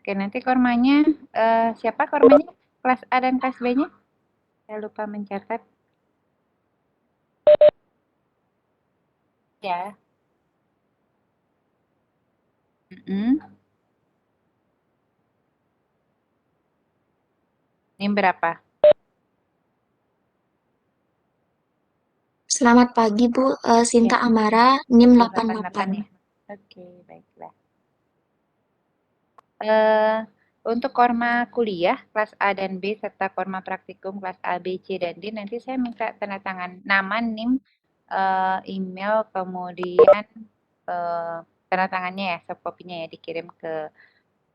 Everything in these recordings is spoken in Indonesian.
Oke, nanti kormanya siapa kormanya? Kelas A dan kelas B-nya? Saya lupa mencatat. Ya. Ini berapa? Selamat pagi, Bu. Sinta Ya, Amara, NIM 88 88. ya. Oke, baiklah. Eh, untuk korma kuliah kelas A dan B serta korma praktikum kelas A, B, C, dan D nanti saya minta tanda tangan nama, NIM, email, kemudian tanda tangannya ya, soft copy-nya ya dikirim ke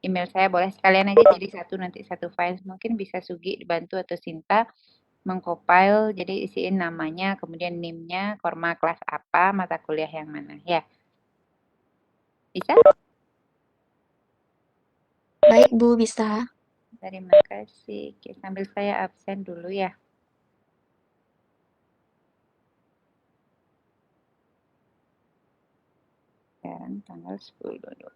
email saya. Boleh sekalian aja jadi satu, nanti satu file. Mungkin bisa Sugi dibantu atau Sinta mengcompile, jadi isiin namanya, kemudian NIM-nya, korma kelas apa, mata kuliah yang mana ya. Bisa? Baik, Bu, bisa. Terima kasih. Oke, sambil saya absen dulu ya. Sekarang tanggal 10/2.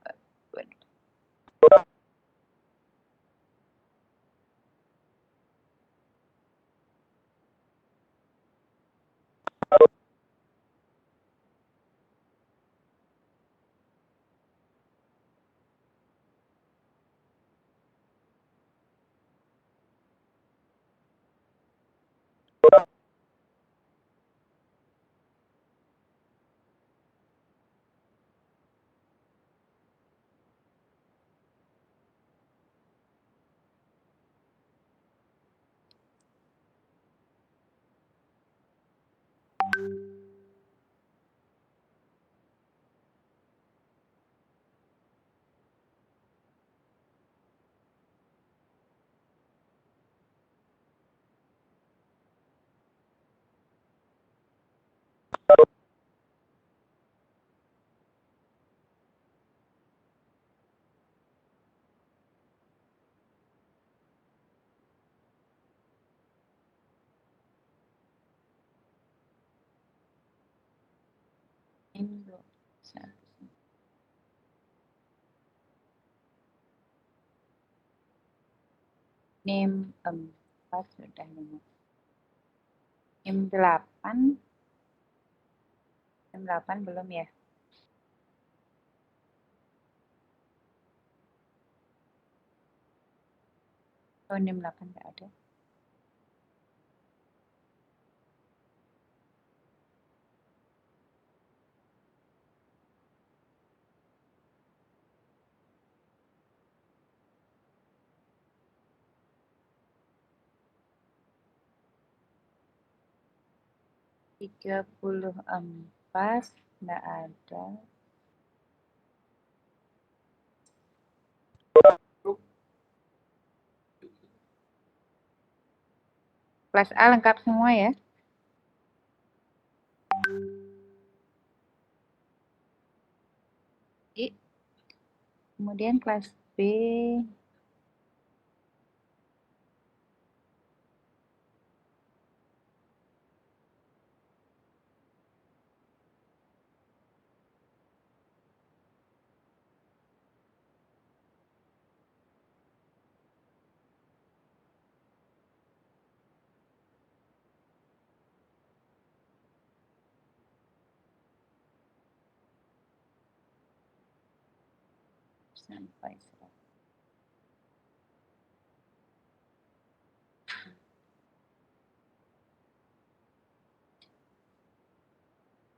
Indo. NIM 4 sudah nemu. NIM 8. NIM 8 belum ya? Oh, NIM 8 nggak ada. 34 nggak ada. Kelas A lengkap semua ya. Kemudian kelas B sampai 100.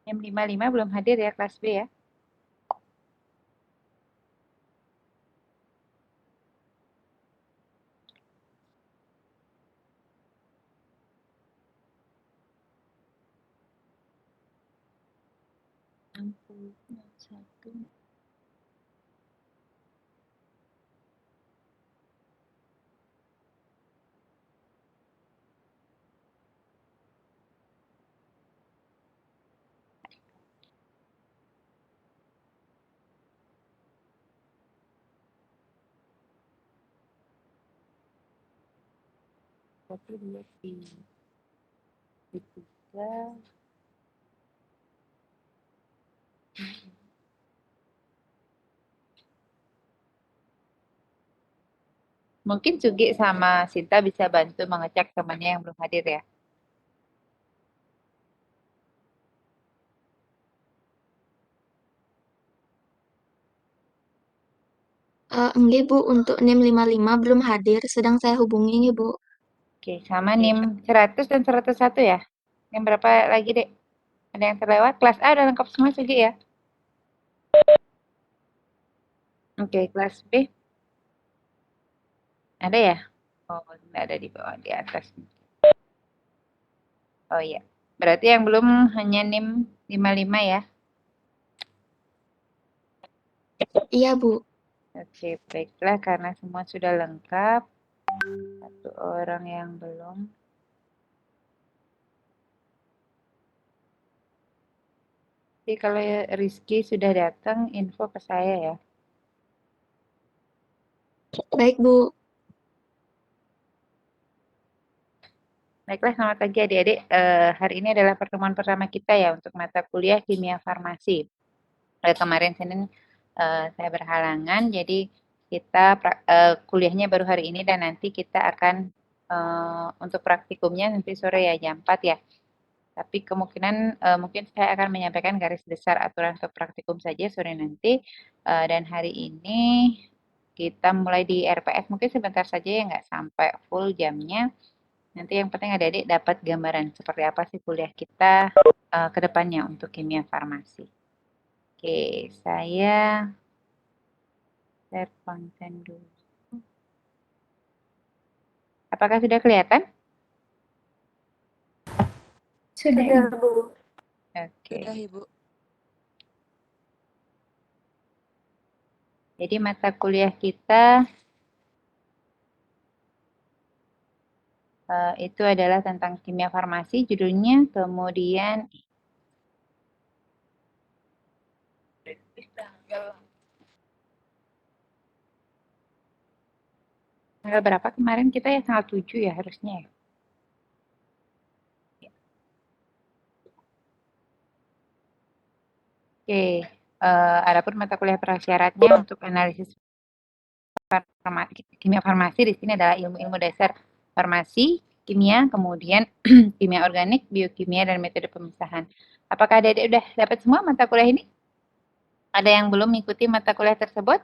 Yang 55 belum hadir ya kelas B ya. Satu. Satu, dua, tiga. Mungkin Sugi sama Sinta bisa bantu mengecek temannya yang belum hadir ya. Enggak Bu, untuk NIM 55 belum hadir, sedang saya hubungi ya Bu. Oke, sama NIM 100 dan 101 ya. Yang berapa lagi, Dek? Ada yang terlewat? Kelas A udah lengkap semua Sugi ya? Oke, kelas B ada ya? Oh, nggak ada di bawah, di atas. Oh iya. Berarti yang belum hanya NIM 55 ya? Iya Bu. Oke, baiklah karena semua sudah lengkap. Satu orang yang belum. Jadi kalau Rizky sudah datang, info ke saya ya. Baik Bu. Baiklah, selamat pagi adik-adik. Hari ini adalah pertemuan pertama kita ya untuk mata kuliah kimia farmasi. Kemarin Senin saya berhalangan, jadi kita kuliahnya baru hari ini dan nanti kita akan untuk praktikumnya nanti sore ya jam 4 ya. Tapi kemungkinan mungkin saya akan menyampaikan garis besar aturan untuk praktikum saja sore nanti. Dan hari ini kita mulai di RPS mungkin sebentar saja ya nggak sampai full jamnya. Nanti yang penting adik-adik dapat gambaran seperti apa sih kuliah kita ke depannya untuk kimia farmasi. Oke, saya share konten dulu. Apakah sudah kelihatan? Sudah Bu. Oke. Sudah, Ibu. Jadi mata kuliah kita itu adalah tentang kimia farmasi judulnya, kemudian tanggal berapa kemarin kita ya tanggal 7 ya harusnya ya. Oke, adapun mata kuliah prasyaratnya untuk analisis kimia farmasi di sini adalah ilmu-ilmu dasar farmasi, kimia, kemudian kimia organik, biokimia, dan metode pemisahan. Apakah adik-adik udah dapat semua mata kuliah ini? Ada yang belum mengikuti mata kuliah tersebut?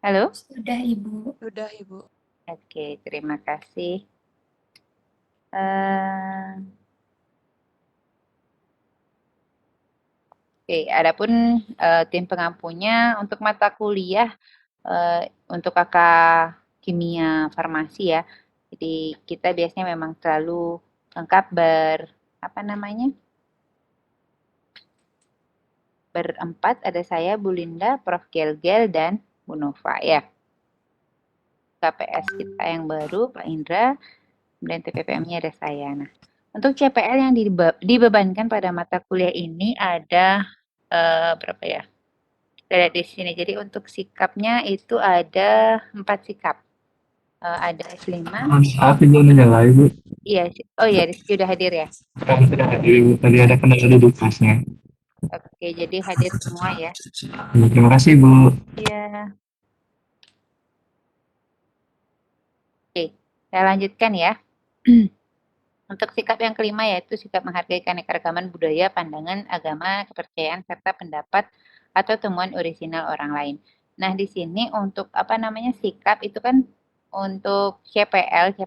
Halo? Sudah Ibu. Sudah, Ibu. Oke, terima kasih. Uh, Oke, adapun tim pengampunya untuk mata kuliah untuk kakak kimia farmasi ya. Jadi kita biasanya memang selalu lengkap apa namanya? Berempat ada saya, Bu Linda, Prof. Gelgel, dan Bu Nova ya. KPS kita yang baru, Pak Indra, kemudian TPPM-nya ada saya. Nah, untuk CPL yang dibebankan pada mata kuliah ini ada berapa ya? Kita lihat di sini. Jadi untuk sikapnya itu ada 4 sikap. Ada S5. Saat ibu menyala ibu. Iya, oh iya Rizky udah hadir ya. Kami sudah hadir ibu. Tadi ada kendala duduk kelasnya. Oke, jadi hadir semua ya. Terima kasih ibu. Iya. Oke, saya lanjutkan ya. Untuk sikap yang kelima yaitu sikap menghargai keanekaragaman budaya, pandangan, agama, kepercayaan, serta pendapat atau temuan orisinal orang lain. Nah, di sini untuk apa namanya sikap itu kan untuk CPL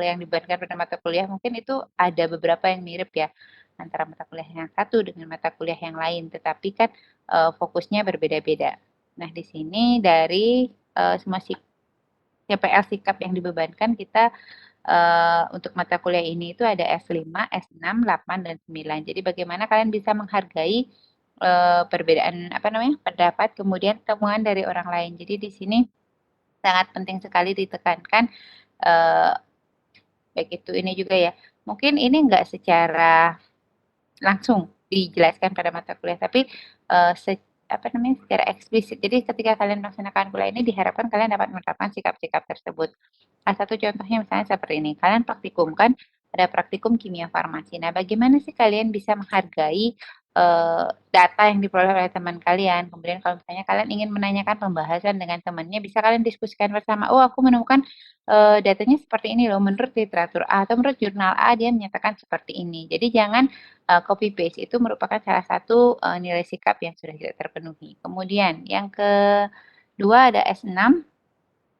yang dibebankan pada mata kuliah mungkin itu ada beberapa yang mirip ya antara mata kuliah yang satu dengan mata kuliah yang lain, tetapi kan fokusnya berbeda-beda. Nah, di sini dari semua CPL sikap yang dibebankan kita untuk mata kuliah ini itu ada S5, S6, 8, dan 9. Jadi bagaimana kalian bisa menghargai perbedaan apa namanya pendapat kemudian temuan dari orang lain. Jadi di sini sangat penting sekali ditekankan eh, baik itu ini juga ya. Mungkin ini enggak secara langsung dijelaskan pada mata kuliah, tapi apa namanya secara eksplisit. Jadi ketika kalian melaksanakan kuliah ini diharapkan kalian dapat menerapkan sikap-sikap tersebut. Salah satu contohnya misalnya seperti ini, kalian praktikum kan ada praktikum kimia farmasi. Nah, bagaimana sih kalian bisa menghargai data yang diperoleh oleh teman kalian. Kemudian kalau misalnya kalian ingin menanyakan pembahasan dengan temannya, bisa kalian diskusikan bersama. Oh, aku menemukan datanya seperti ini loh, menurut literatur A atau menurut jurnal A dia menyatakan seperti ini. Jadi jangan copy paste, itu merupakan salah satu nilai sikap yang sudah tidak terpenuhi. Kemudian yang kedua ada S6.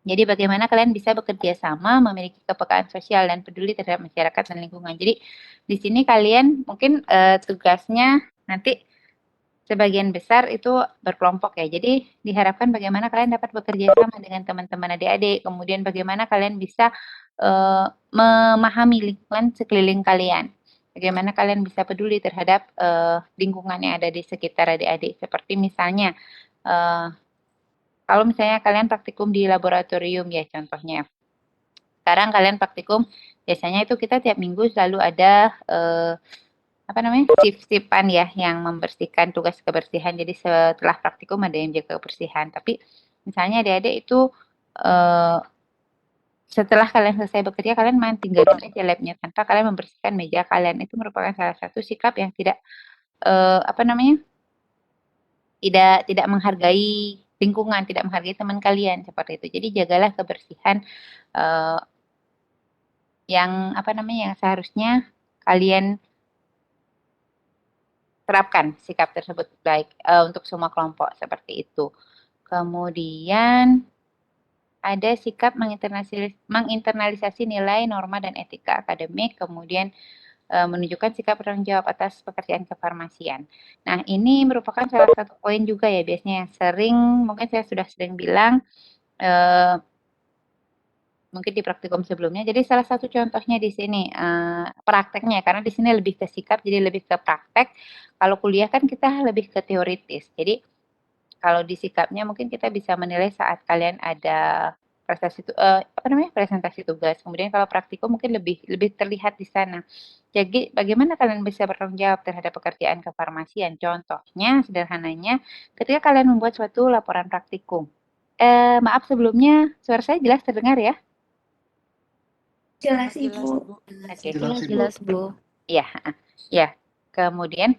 Jadi bagaimana kalian bisa bekerja sama, memiliki kepekaan sosial dan peduli terhadap masyarakat dan lingkungan. Jadi di sini kalian mungkin tugasnya nanti sebagian besar itu berkelompok ya. Jadi diharapkan bagaimana kalian dapat bekerja sama dengan teman-teman adik-adik. Kemudian bagaimana kalian bisa memahami lingkungan sekeliling kalian. Bagaimana kalian bisa peduli terhadap lingkungan yang ada di sekitar adik-adik. Seperti misalnya kalau misalnya kalian praktikum di laboratorium ya contohnya. Sekarang kalian praktikum, biasanya itu kita tiap minggu selalu ada shift-shiftan ya yang membersihkan tugas kebersihan. Jadi setelah praktikum ada yang jaga kebersihan. Tapi misalnya adik-adik itu setelah kalian selesai bekerja, kalian main tinggalin aja labnya tanpa kalian membersihkan meja kalian. Itu merupakan salah satu sikap yang tidak tidak menghargai lingkungan, tidak menghargai teman kalian seperti itu. Jadi jagalah kebersihan yang yang seharusnya kalian terapkan sikap tersebut baik untuk semua kelompok seperti itu. Kemudian ada sikap menginternalisasi nilai, norma, dan etika akademik, kemudian menunjukkan sikap bertanggung jawab atas pekerjaan kefarmasian. Nah, ini merupakan salah satu poin juga ya biasanya yang sering, mungkin saya sudah sering bilang, mungkin di praktikum sebelumnya. Jadi salah satu contohnya di sini prakteknya, karena di sini lebih ke sikap, jadi lebih ke praktek. Kalau kuliah kan kita lebih ke teoritis. Jadi kalau di sikapnya mungkin kita bisa menilai saat kalian ada presentasi tugas. Kemudian kalau praktikum mungkin lebih terlihat di sana. Jadi bagaimana kalian bisa bertanggung jawab terhadap pekerjaan kefarmasian? Contohnya sederhananya ketika kalian membuat suatu laporan praktikum. Maaf sebelumnya suara saya jelas terdengar ya? Jelas, Ibu. Oke. Jelas, Bu. Iya, ya. Kemudian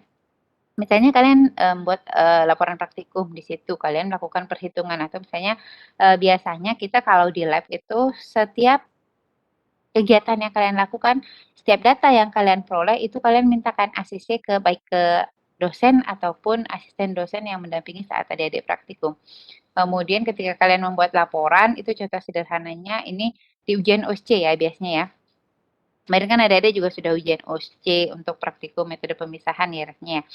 misalnya kalian membuat laporan praktikum di situ, kalian melakukan perhitungan atau misalnya biasanya kita kalau di lab itu setiap kegiatan yang kalian lakukan, setiap data yang kalian peroleh itu kalian mintakan ACC baik ke dosen ataupun asisten dosen yang mendampingi saat adik-adik praktikum. Kemudian ketika kalian membuat laporan, itu contoh sederhananya ini di ujian OSCE ya biasanya ya. Kemarin kan adik-adik juga sudah ujian OSCE untuk praktikum metode pemisahan ya rasanya.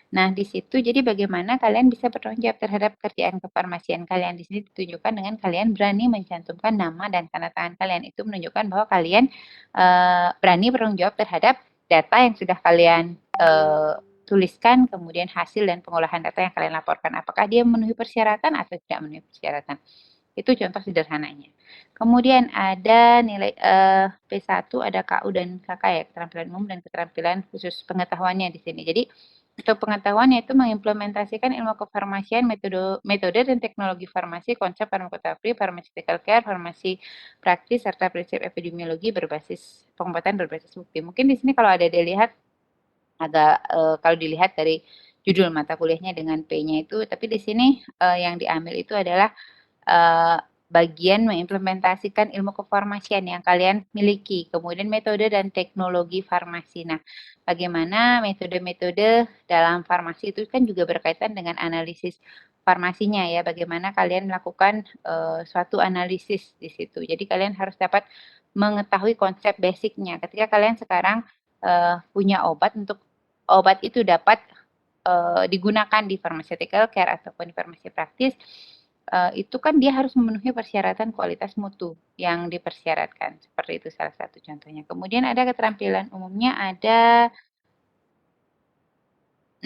Nah, di situ jadi bagaimana kalian bisa bertanggung jawab terhadap kerjaan kefarmasian kalian. Di sini ditunjukkan dengan kalian berani mencantumkan nama dan tanda tangan kalian. Itu menunjukkan bahwa kalian berani bertanggung jawab terhadap data yang sudah kalian tuliskan, kemudian hasil dan pengolahan data yang kalian laporkan. Apakah dia memenuhi persyaratan atau tidak memenuhi persyaratan. Itu contoh sederhananya. Kemudian ada nilai P1 ada KU dan KK ya, keterampilan umum dan keterampilan khusus pengetahuannya di sini. Jadi untuk pengetahuannya itu mengimplementasikan ilmu kefarmasian, metode dan teknologi farmasi, konsep farmakoterapi, pharmaceutical care, farmasi praktis, serta prinsip epidemiologi berbasis pengobatan berbasis bukti. Mungkin di sini kalau ada dilihat agak kalau dilihat dari judul mata kuliahnya dengan P-nya itu, tapi di sini yang diambil itu adalah bagian mengimplementasikan ilmu kefarmasian yang kalian miliki, kemudian metode dan teknologi farmasi. Nah, bagaimana metode-metode dalam farmasi itu kan juga berkaitan dengan analisis farmasinya ya, bagaimana kalian melakukan suatu analisis di situ. Jadi kalian harus dapat mengetahui konsep basicnya. Ketika kalian sekarang punya obat, untuk obat itu dapat digunakan di pharmaceutical care ataupun di farmasi praktis, itu kan dia harus memenuhi persyaratan kualitas mutu yang dipersyaratkan. Seperti itu salah satu contohnya. Kemudian ada keterampilan umumnya ada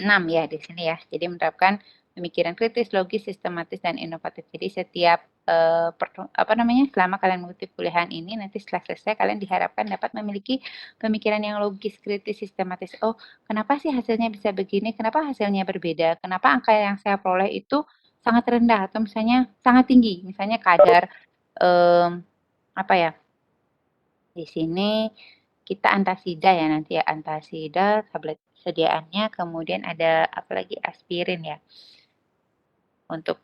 6 ya di sini ya. Jadi menerapkan pemikiran kritis, logis, sistematis, dan inovatif. Jadi setiap selama kalian mengikuti kuliahan ini, nanti setelah selesai kalian diharapkan dapat memiliki pemikiran yang logis, kritis, sistematis. Oh, kenapa sih hasilnya bisa begini? Kenapa hasilnya berbeda? Kenapa angka yang saya peroleh itu sangat rendah atau misalnya sangat tinggi? Misalnya kadar di sini kita antasida ya nanti ya, antasida tablet ketersediaannya, kemudian ada apalagi aspirin ya untuk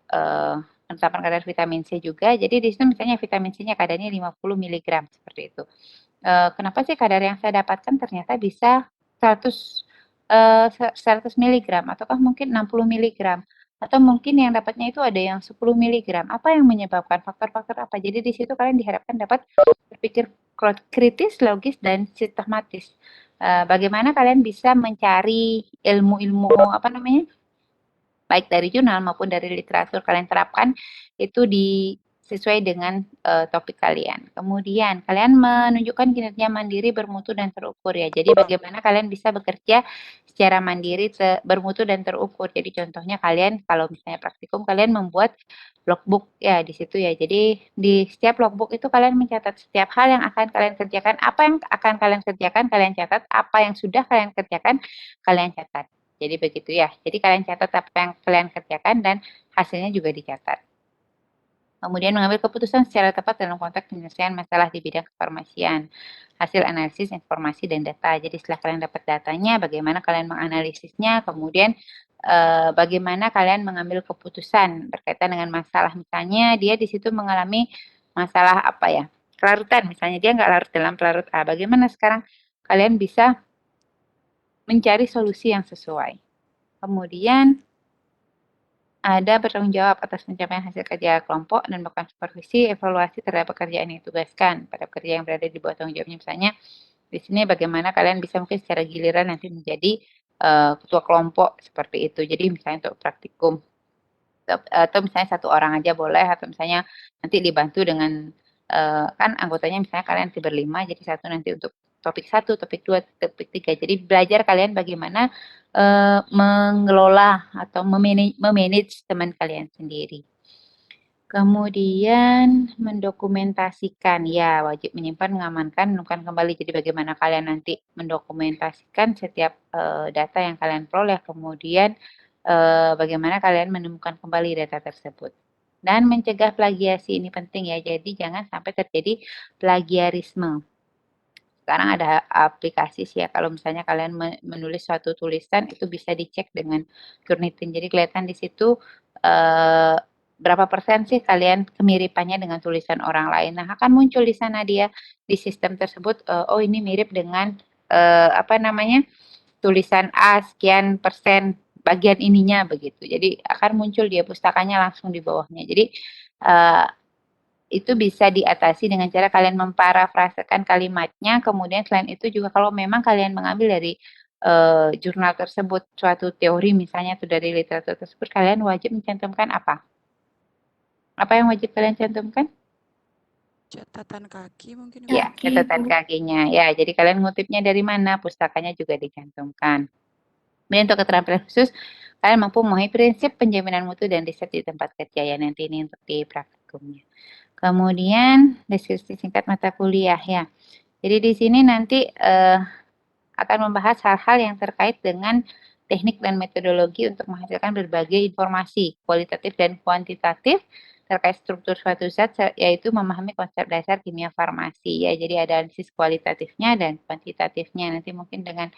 penetapan kadar vitamin C juga. Jadi di situ misalnya vitamin C-nya kadarnya 50 mg seperti itu. Kenapa sih kadar yang saya dapatkan ternyata bisa 100 mg ataukah mungkin 60 mg atau mungkin yang dapatnya itu ada yang 10 mg. Apa yang menyebabkan? Faktor-faktor apa? Jadi di situ kalian diharapkan dapat berpikir kritis, logis, dan sistematis. Bagaimana kalian bisa mencari ilmu-ilmu apa namanya? Baik dari jurnal maupun dari literatur kalian terapkan itu sesuai dengan topik kalian. Kemudian kalian menunjukkan kinerja mandiri, bermutu, dan terukur ya. Jadi bagaimana kalian bisa bekerja secara mandiri, bermutu, dan terukur. Jadi contohnya kalian kalau misalnya praktikum kalian membuat logbook ya di situ ya. Jadi di setiap logbook itu kalian mencatat setiap hal yang akan kalian kerjakan, apa yang akan kalian kerjakan kalian catat, apa yang sudah kalian kerjakan kalian catat. Jadi begitu ya. Jadi kalian catat apa yang kalian kerjakan dan hasilnya juga dicatat. Kemudian mengambil keputusan secara tepat dalam konteks penyelesaian masalah di bidang kefarmasian. Hasil analisis informasi dan data. Jadi setelah kalian dapat datanya, bagaimana kalian menganalisisnya, kemudian bagaimana kalian mengambil keputusan berkaitan dengan masalah. Misalnya dia di situ mengalami masalah apa ya? Kelarutan, misalnya dia nggak larut dalam pelarut A. Bagaimana sekarang kalian bisa mencari solusi yang sesuai. Kemudian ada bertanggung jawab atas pencapaian hasil kerja kelompok dan melakukan supervisi, evaluasi terhadap pekerjaan yang ditugaskan pada pekerja yang berada di bawah tanggung jawabnya. Misalnya di sini bagaimana kalian bisa mungkin secara giliran nanti menjadi ketua kelompok seperti itu. Jadi misalnya untuk praktikum atau misalnya satu orang aja boleh, atau misalnya nanti dibantu dengan kan anggotanya misalnya kalian nanti berlima, jadi satu nanti untuk topik 1, topik 2, topik 3. Jadi belajar kalian bagaimana mengelola atau memanage teman kalian sendiri. Kemudian mendokumentasikan, ya wajib menyimpan, mengamankan, menemukan kembali. Jadi bagaimana kalian nanti mendokumentasikan setiap data yang kalian peroleh, kemudian bagaimana kalian menemukan kembali data tersebut. Dan mencegah plagiasi, ini penting ya, jadi jangan sampai terjadi plagiarisme. Sekarang ada aplikasi sih ya, kalau misalnya kalian menulis suatu tulisan itu bisa dicek dengan Turnitin. Jadi kelihatan di situ berapa persen sih kalian kemiripannya dengan tulisan orang lain. Nah, akan muncul di sana dia di sistem tersebut, oh ini mirip dengan apa namanya? Tulisan A sekian persen bagian ininya begitu. Jadi akan muncul dia pustakanya langsung di bawahnya. Jadi itu bisa diatasi dengan cara kalian memparafrasekan kalimatnya, kemudian selain itu juga kalau memang kalian mengambil dari jurnal tersebut, suatu teori misalnya atau dari literatur tersebut, kalian wajib mencantumkan apa? Apa yang wajib kalian cantumkan? Catatan kaki mungkin Ibu. Ya, catatan kakinya. Ya, jadi kalian ngutipnya dari mana, pustakanya juga dicantumkan. Kemudian untuk keterampilan khusus, kalian mampu memahami prinsip penjaminan mutu dan riset di tempat kerja ya, nanti ini untuk di praktikumnya. Kemudian deskripsi singkat mata kuliah ya. Jadi di sini nanti akan membahas hal-hal yang terkait dengan teknik dan metodologi untuk menghasilkan berbagai informasi kualitatif dan kuantitatif terkait struktur suatu zat, yaitu memahami konsep dasar kimia farmasi ya. Jadi ada analisis kualitatifnya dan kuantitatifnya. Nanti mungkin dengan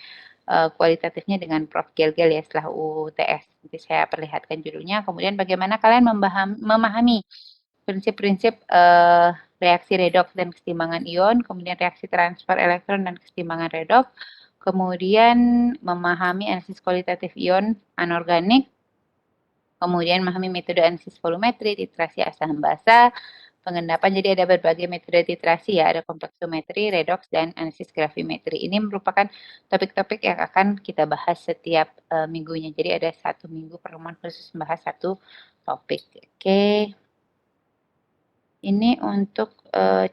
kualitatifnya dengan Prof. Gelgel ya setelah UTS. Nanti saya perlihatkan judulnya. Kemudian bagaimana kalian memahami prinsip-prinsip reaksi redoks dan keseimbangan ion, kemudian reaksi transfer elektron dan keseimbangan redoks, kemudian memahami analisis kualitatif ion anorganik, kemudian memahami metode analisis volumetri, titrasi asam basa, pengendapan. Jadi ada berbagai metode titrasi ya, ada kompleksometri, redoks, dan analisis gravimetri. Ini merupakan topik-topik yang akan kita bahas setiap minggunya. Jadi ada 1 minggu pertemuan khusus membahas satu topik. Oke. Ini untuk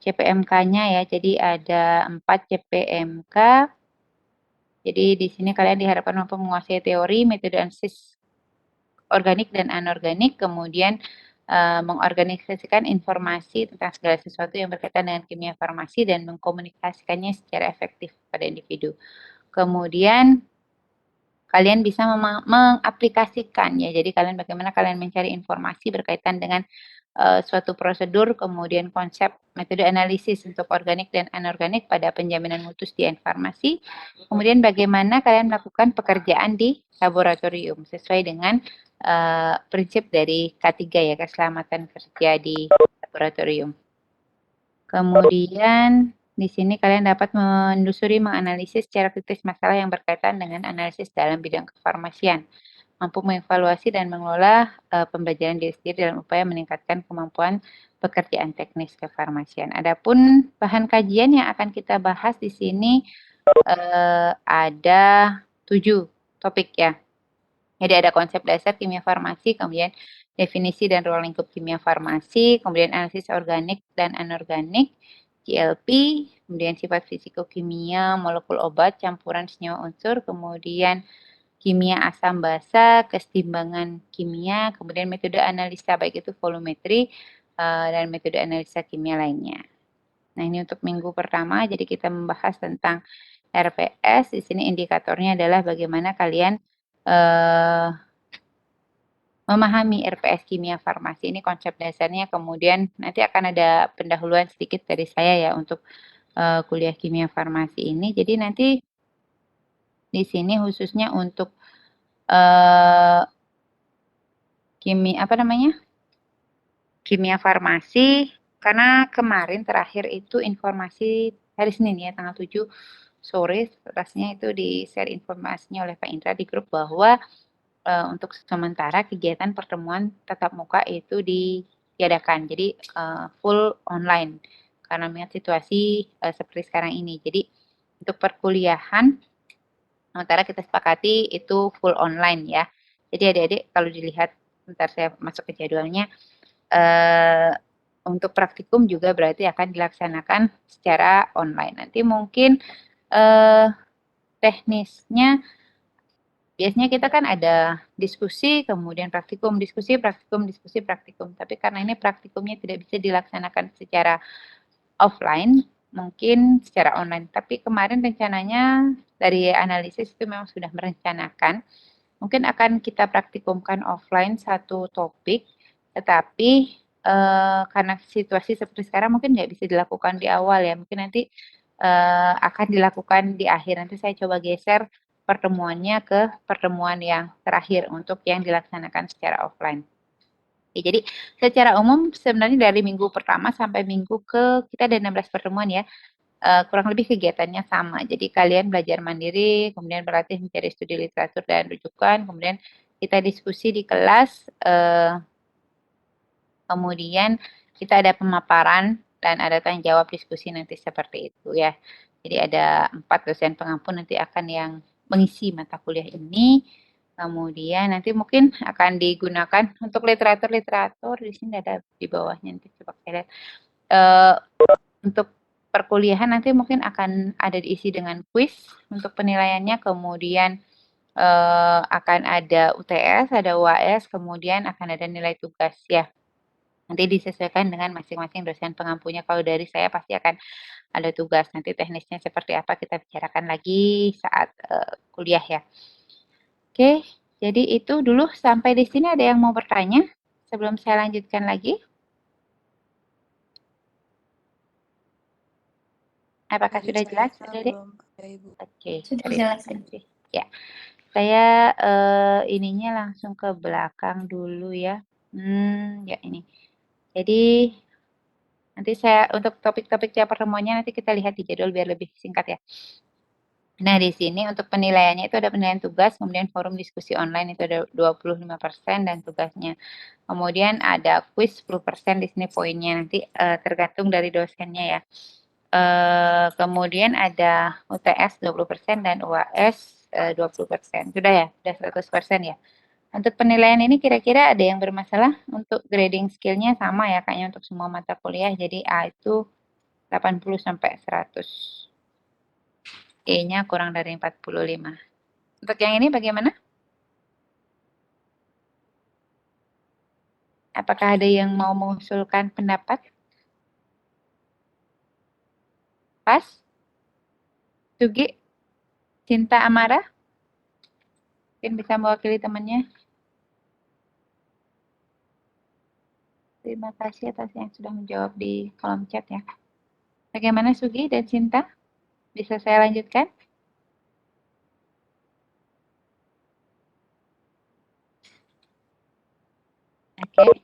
CPMK-nya ya, jadi ada 4 CPMK. Jadi di sini kalian diharapkan mampu menguasai teori, metode analisis organik dan anorganik, kemudian mengorganisasikan informasi tentang segala sesuatu yang berkaitan dengan kimia farmasi dan mengkomunikasikannya secara efektif pada individu. Kemudian kalian bisa mengaplikasikan ya, jadi kalian bagaimana kalian mencari informasi berkaitan dengan suatu prosedur, kemudian konsep metode analisis untuk organik dan anorganik pada penjaminan mutu di farmasi. Kemudian bagaimana kalian melakukan pekerjaan di laboratorium sesuai dengan prinsip dari K3 ya, keselamatan kerja di laboratorium. Kemudian di sini kalian dapat menelusuri, menganalisis secara kritis masalah yang berkaitan dengan analisis dalam bidang kefarmasian, mampu mengevaluasi dan mengelola pembelajaran diri sendiri dalam upaya meningkatkan kemampuan pekerjaan teknis kefarmasian. Adapun bahan kajian yang akan kita bahas di sini ada 7 topik ya. Jadi ada konsep dasar kimia farmasi, kemudian definisi dan ruang lingkup kimia farmasi, kemudian analisis organik dan anorganik, GLP, kemudian sifat fisikokimia, molekul obat, campuran senyawa unsur, kemudian kimia asam basa, kesetimbangan kimia, kemudian metode analisa baik itu volumetri dan metode analisa kimia lainnya. Nah, ini untuk minggu pertama, jadi kita membahas tentang RPS. Di sini indikatornya adalah bagaimana kalian memahami RPS kimia farmasi. Ini konsep dasarnya, kemudian nanti akan ada pendahuluan sedikit dari saya ya untuk kuliah kimia farmasi ini. Jadi nanti di sini khususnya untuk kimia farmasi, karena kemarin terakhir itu informasi hari Senin ya, tanggal 7 sore, rasanya itu di-share informasinya oleh Pak Indra di grup bahwa untuk sementara kegiatan pertemuan tatap muka itu ditiadakan. Jadi full online karena melihat situasi seperti sekarang ini. Jadi untuk perkuliahan sementara kita sepakati itu full online ya. Jadi adik-adik kalau dilihat, bentar saya masuk ke jadwalnya, untuk praktikum juga berarti akan dilaksanakan secara online. Nanti mungkin teknisnya biasanya kita kan ada diskusi, kemudian praktikum, diskusi, praktikum, diskusi, praktikum. Tapi karena ini praktikumnya tidak bisa dilaksanakan secara offline, mungkin secara online. Tapi kemarin rencananya dari analisis itu memang sudah merencanakan, mungkin akan kita praktikumkan offline satu topik, tetapi karena situasi seperti sekarang mungkin nggak bisa dilakukan di awal ya, mungkin nanti akan dilakukan di akhir. Nanti saya coba geser pertemuannya ke pertemuan yang terakhir untuk yang dilaksanakan secara offline. Oke, jadi secara umum sebenarnya dari minggu pertama sampai minggu kita ada 16 pertemuan ya, kurang lebih kegiatannya sama. Jadi kalian belajar mandiri, kemudian berlatih mencari studi literatur dan rujukan, kemudian kita diskusi di kelas, kemudian kita ada pemaparan dan ada tanya jawab diskusi nanti seperti itu ya. Jadi ada 4 dosen pengampun nanti akan yang mengisi mata kuliah ini. Kemudian nanti mungkin akan digunakan untuk literatur di sini ada di bawahnya, nanti coba saya lihat. Untuk perkuliahan nanti mungkin akan ada diisi dengan kuis untuk penilaiannya, kemudian akan ada UTS, ada UAS, kemudian akan ada nilai tugas ya. Nanti disesuaikan dengan masing-masing dosen pengampunya. Kalau dari saya pasti akan ada tugas. Nanti teknisnya seperti apa kita bicarakan lagi saat kuliah ya. Oke, jadi itu dulu sampai di sini. Ada yang mau bertanya sebelum saya lanjutkan lagi? Apakah sudah jelas, Adik? Belum ada, Ibu. Oke, Sudah terima jelas. kasih. Ya, saya ininya langsung ke belakang dulu ya. Ya ini. Jadi nanti saya untuk topik-topik tiap pertemuannya nanti kita lihat di jadwal biar lebih singkat ya. Nah, di sini untuk penilaiannya itu ada penilaian tugas, kemudian forum diskusi online itu ada 25% dan tugasnya. Kemudian ada kuis 10% di sini poinnya, nanti tergantung dari dosennya ya. Kemudian ada UTS 20% dan UAS 20%. Sudah ya? Sudah 100% ya? Untuk penilaian ini kira-kira ada yang bermasalah? Untuk grading skill-nya sama ya kayaknya untuk semua mata kuliah, jadi A itu 80 sampai 100. E-nya kurang dari 45. Untuk yang ini bagaimana? Apakah ada yang mau mengusulkan pendapat? Pas? Sugi? Cinta Amara? Mungkin bisa mewakili temannya. terima kasih atas yang sudah menjawab di kolom chat ya. Bagaimana Sugi dan Cinta? Bisa saya lanjutkan? Oke.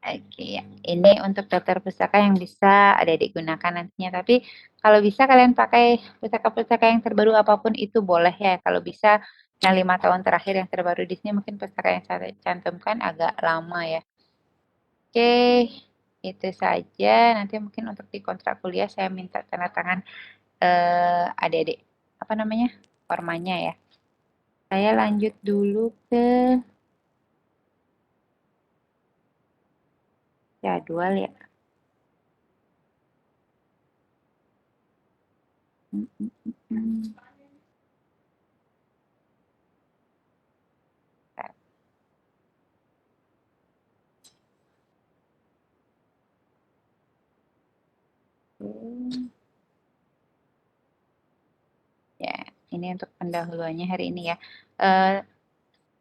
Oke ya. Ini untuk daftar pustaka yang bisa adik-adik gunakan nantinya. Tapi kalau bisa kalian pakai pustaka-pustaka yang terbaru apapun itu boleh ya. Kalau bisa yang 5 tahun terakhir yang terbaru di sini mungkin pustaka yang saya cantumkan agak lama ya. Oke, itu saja. Nanti mungkin untuk di kontrak kuliah saya minta tanda tangan adik-adik apa namanya formanya ya. Saya lanjut dulu ke jadwal ya. Ya, ini untuk pendahuluannya hari ini ya.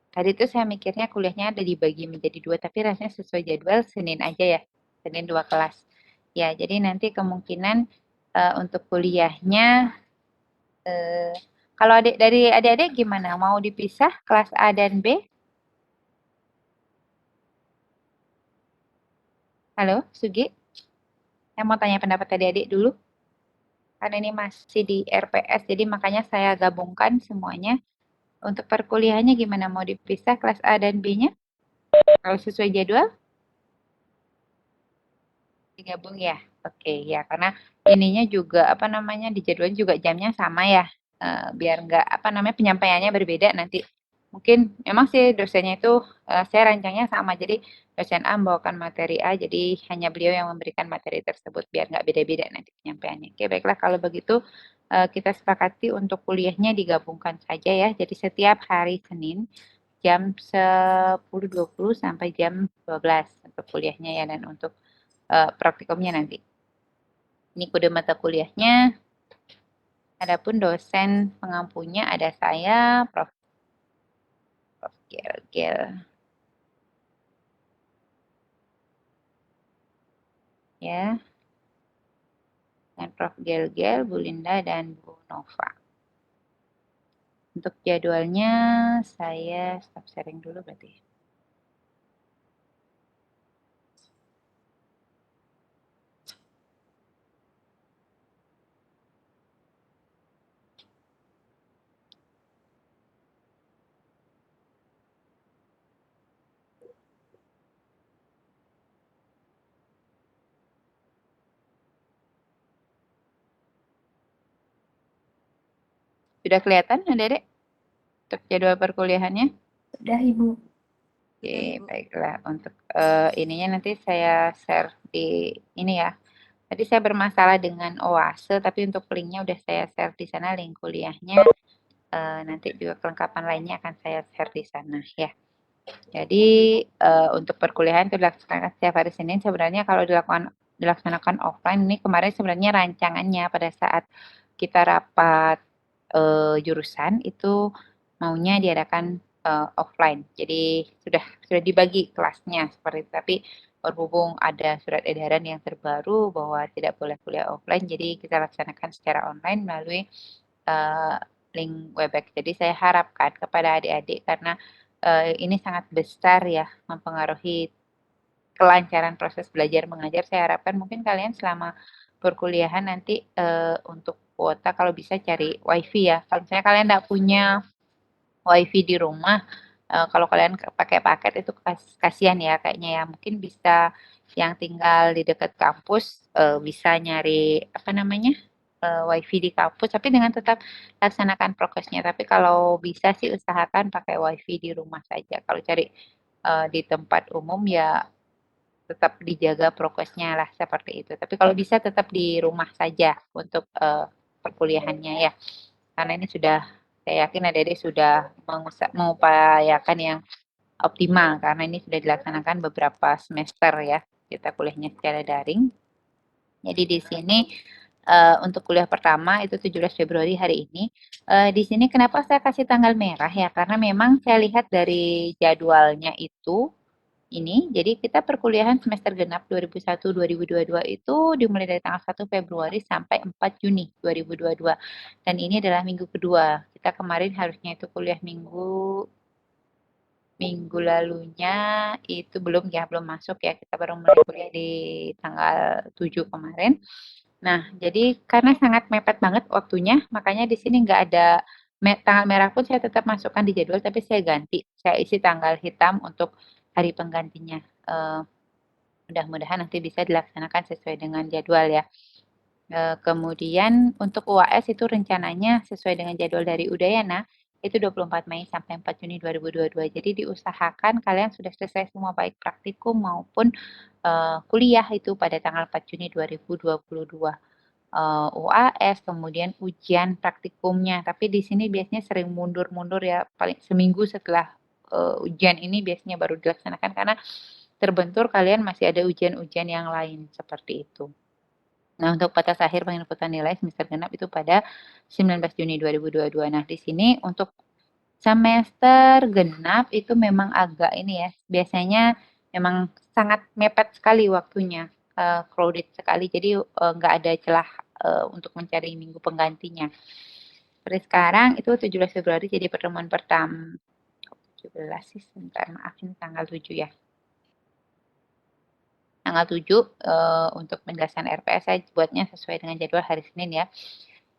Tadi tuh saya mikirnya kuliahnya ada dibagi menjadi 2, tapi rasanya sesuai jadwal Senin aja ya. Senin 2 kelas. Ya, jadi nanti kemungkinan untuk kuliahnya kalau dari adik-adik gimana? Mau dipisah kelas A dan B? Halo, Sugi? Saya mau tanya pendapat adik-adik dulu. Karena ini masih di RPS, jadi makanya saya gabungkan semuanya. Untuk perkuliahannya gimana? Mau dipisah kelas A dan B-nya? Kalau sesuai jadwal? Digabung ya? Oke, ya karena ininya juga apa namanya di jadwal juga jamnya sama ya. Biar nggak apa namanya penyampaiannya berbeda nanti. Mungkin memang sih dosennya itu saya rancangnya sama. Jadi dosen A membawakan materi A, jadi hanya beliau yang memberikan materi tersebut biar nggak beda-beda nanti penyampaiannya. Oke, baiklah kalau begitu kita sepakati untuk kuliahnya digabungkan saja ya. Jadi setiap hari Senin jam 10.20 sampai jam 12 untuk kuliahnya ya dan untuk praktikumnya nanti. Ini kode mata kuliahnya. Adapun dosen pengampunya ada saya, Prof. Gel. Ya. Dan Prof. Gel, Bu Linda, dan Bu Nova. Untuk jadwalnya saya stop sharing dulu berarti. Sudah kelihatan adik-adik untuk jadwal perkuliahannya? Sudah, Ibu. Oke, baiklah. Untuk ininya nanti saya share di ini ya. Tadi saya bermasalah dengan OASE, tapi untuk linknya udah saya share di sana, link kuliahnya. Nanti juga kelengkapan lainnya akan saya share di sana ya. Jadi untuk perkuliahan itu dilaksanakan setiap hari Senin. Sebenarnya kalau dilaksanakan offline ini kemarin sebenarnya rancangannya pada saat kita rapat jurusan itu maunya diadakan offline. Jadi sudah dibagi kelasnya seperti itu. Tapi berhubung ada surat edaran yang terbaru bahwa tidak boleh kuliah offline, jadi kita laksanakan secara online melalui link Webex. Jadi saya harapkan kepada adik-adik karena ini sangat besar ya mempengaruhi kelancaran proses belajar mengajar. Saya harapkan mungkin kalian selama perkuliahan nanti untuk kuota kalau bisa cari wifi ya. Kalau misalnya kalian tidak punya wifi di rumah, kalau kalian pakai paket itu kasihan ya kayaknya ya. Mungkin bisa yang tinggal di dekat kampus bisa nyari apa namanya wifi di kampus, tapi dengan tetap laksanakan prokesnya. Tapi kalau bisa sih usahakan pakai wifi di rumah saja. Kalau cari di tempat umum ya tetap dijaga prokesnya lah seperti itu. Tapi kalau bisa tetap di rumah saja untuk perkuliahannya ya. Karena ini sudah saya yakin adik-adik sudah mengupayakan yang optimal karena ini sudah dilaksanakan beberapa semester ya. Kita kuliahnya secara daring. Jadi di sini untuk kuliah pertama itu 17 Februari hari ini. Di sini kenapa saya kasih tanggal merah ya? Karena memang saya lihat dari jadwalnya itu ini. Jadi kita perkuliahan semester genap 2001-2022 itu dimulai dari tanggal 1 Februari sampai 4 Juni 2022. Dan ini adalah minggu kedua. Kita kemarin harusnya itu kuliah minggu lalunya itu belum masuk ya. Kita baru mulai kuliah di tanggal 7 kemarin. Nah, jadi karena sangat mepet banget waktunya, makanya di sini nggak ada tanggal merah pun saya tetap masukkan di jadwal, tapi saya ganti. Saya isi tanggal hitam untuk hari penggantinya. Mudah-mudahan nanti bisa dilaksanakan sesuai dengan jadwal ya. Kemudian untuk UAS itu rencananya sesuai dengan jadwal dari Udayana, itu 24 Mei sampai 4 Juni 2022. Jadi diusahakan kalian sudah selesai semua baik praktikum maupun kuliah itu pada tanggal 4 Juni 2022. UAS, kemudian ujian praktikumnya. Tapi di sini biasanya sering mundur-mundur ya, paling seminggu setelah ujian ini biasanya baru dilaksanakan karena terbentur kalian masih ada ujian-ujian yang lain seperti itu. Nah, untuk batas akhir penginputan nilai semester genap itu pada 19 Juni 2022. Nah, di sini untuk semester genap itu memang agak ini ya, biasanya memang sangat mepet sekali waktunya, crowded sekali. Jadi nggak ada celah untuk mencari minggu penggantinya. Seperti sekarang itu 17 Februari jadi pertemuan pertama. 17 sih, sebentar maaf ini tanggal 7 ya. Tanggal 7 untuk penjelasan RPS saya buatnya sesuai dengan jadwal hari Senin ya.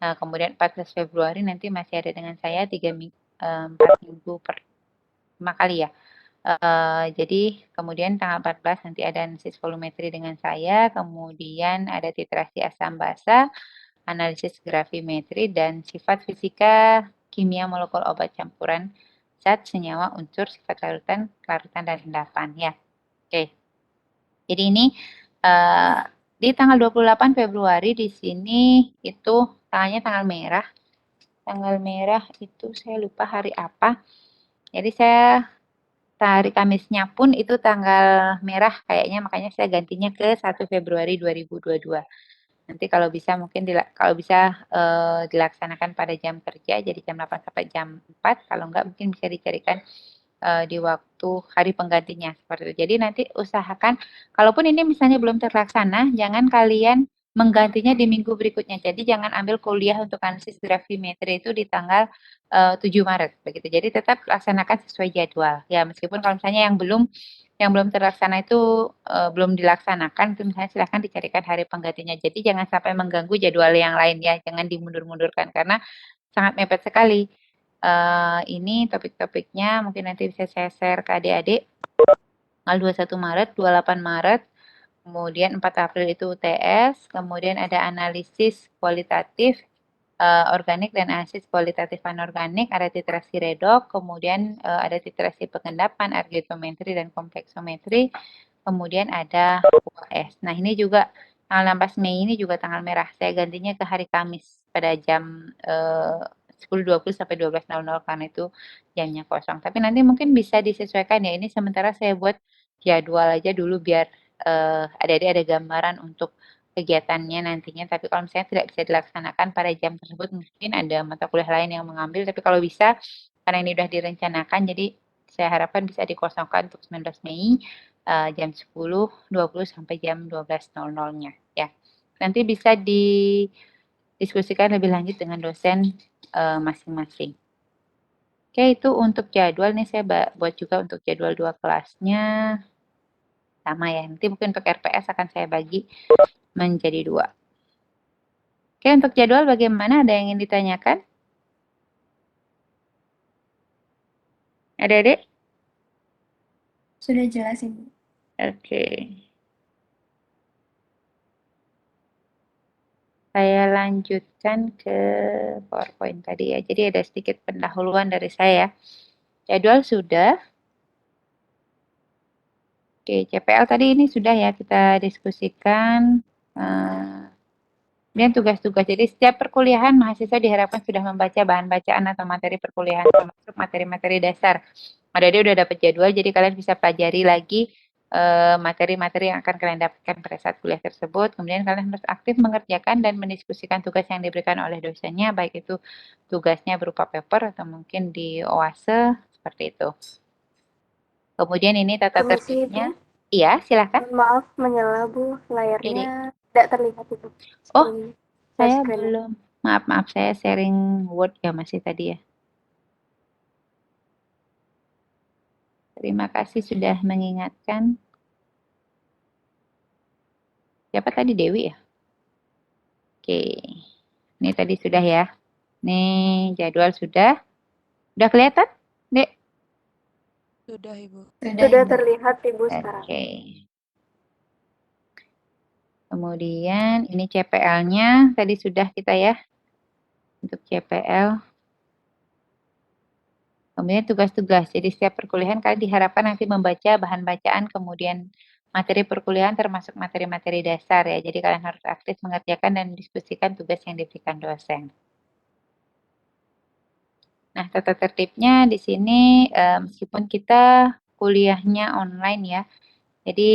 Nah, kemudian 14 Februari nanti masih ada dengan saya 4 minggu per 5 kali ya. Jadi kemudian tanggal 14 nanti ada analisis volumetri dengan saya, kemudian ada titrasi asam basa, analisis gravimetri, dan sifat fisika kimia molekul obat campuran zat senyawa unsur sifat larutan, kelarutan, dan endapan ya. Oke. Jadi ini di tanggal 28 Februari di sini itu tanggalnya tanggal merah. Tanggal merah itu saya lupa hari apa. Jadi saya hari Kamisnya pun itu tanggal merah kayaknya, makanya saya gantinya ke 1 Februari 2022. Nanti kalau bisa mungkin dilaksanakan pada jam kerja, jadi jam 8 sampai jam 4. Kalau enggak mungkin bisa dicarikan di waktu hari penggantinya seperti itu. Jadi nanti usahakan kalaupun ini misalnya belum terlaksana, jangan kalian menggantinya di minggu berikutnya. Jadi jangan ambil kuliah untuk analisis gravimetri itu di tanggal 7 Maret begitu. Jadi tetap laksanakan sesuai jadwal. Ya, meskipun kalau misalnya yang belum terlaksana itu belum dilaksanakan, itu misalnya silahkan dicarikan hari penggantinya. Jadi jangan sampai mengganggu jadwal yang lain ya, jangan dimundur-mundurkan karena sangat mepet sekali. Ini topik-topiknya mungkin nanti bisa saya share ke adik-adik. Tanggal 21 Maret, 28 Maret, kemudian 4 April itu UTS, kemudian ada analisis kualitatif organik dan analisis kualitatif anorganik, ada titrasi redok, kemudian ada titrasi pengendapan, argitometri dan kompleksometri, kemudian ada UAS. Nah, ini juga tanggal 16 Mei ini juga tanggal merah. Saya gantinya ke hari Kamis pada jam 10.20 sampai 12.00 karena itu jamnya kosong. Tapi nanti mungkin bisa disesuaikan ya. Ini sementara saya buat jadwal aja dulu biar adik-adik ada gambaran untuk kegiatannya nantinya. Tapi kalau misalnya tidak bisa dilaksanakan pada jam tersebut, mungkin ada mata kuliah lain yang mengambil. Tapi kalau bisa, karena ini sudah direncanakan, jadi saya harapkan bisa dikosongkan untuk 19 Mei jam 10.20 sampai jam 12.00-nya ya. Nanti bisa didiskusikan lebih lanjut dengan dosen masing-masing. Oke, itu untuk jadwal nih saya buat juga untuk jadwal 2 kelasnya. Sama ya, nanti mungkin untuk RPS akan saya bagi menjadi 2. Oke, untuk jadwal bagaimana? Ada yang ingin ditanyakan? Adik-adik? Sudah jelas, Ibu. Oke. Saya lanjutkan ke PowerPoint tadi ya. Jadi ada sedikit pendahuluan dari saya. Jadwal sudah. Oke, CPL tadi ini sudah ya kita diskusikan. Kemudian tugas-tugas. Jadi setiap perkuliahan mahasiswa diharapkan sudah membaca bahan bacaan atau materi perkuliahan termasuk materi-materi dasar. Adik-adik udah dapat jadwal, jadi kalian bisa pelajari lagi materi-materi yang akan kalian dapatkan pada saat kuliah tersebut. Kemudian kalian harus aktif mengerjakan dan mendiskusikan tugas yang diberikan oleh dosennya, baik itu tugasnya berupa paper atau mungkin di OASE, seperti itu. Kemudian ini tata Permisi, tertibnya. Ibu. Iya, silakan. Mohon maaf menyela, Bu. Jadi, Layarnya tidak terlihat itu. oh, Screen, share saya screen-nya. belum. Maaf, saya sharing Word ya masih tadi ya. Terima kasih sudah mengingatkan. Siapa tadi, Dewi ya? Oke. Ini tadi sudah ya. Nih, jadwal sudah. Udah kelihatan, Dek? Sudah, Ibu. Sudah, Sudah Ibu. terlihat, Ibu, sekarang. Oke. Kemudian ini CPL-nya tadi sudah kita ya. Untuk CPL. Kemudian tugas-tugas. Jadi setiap perkuliahan kalian diharapkan nanti membaca bahan bacaan, kemudian materi perkuliahan termasuk materi-materi dasar ya. Jadi kalian harus aktif mengerjakan dan mendiskusikan tugas yang diberikan dosen. Nah, tata tertibnya di sini meskipun kita kuliahnya online ya. Jadi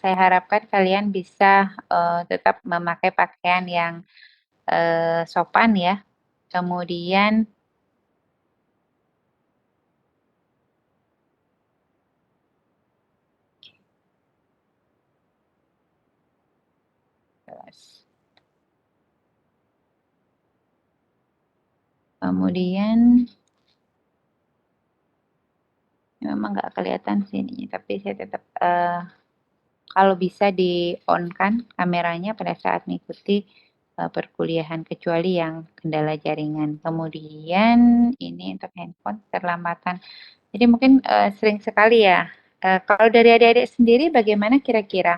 saya harapkan kalian bisa tetap memakai pakaian yang sopan ya. Kemudian memang nggak kelihatan sini, tapi saya tetap kalau bisa di on kan kameranya pada saat mengikuti perkuliahan kecuali yang kendala jaringan. Kemudian ini untuk handphone terlambatan. Jadi mungkin sering sekali ya. Kalau dari adik-adik sendiri bagaimana kira-kira?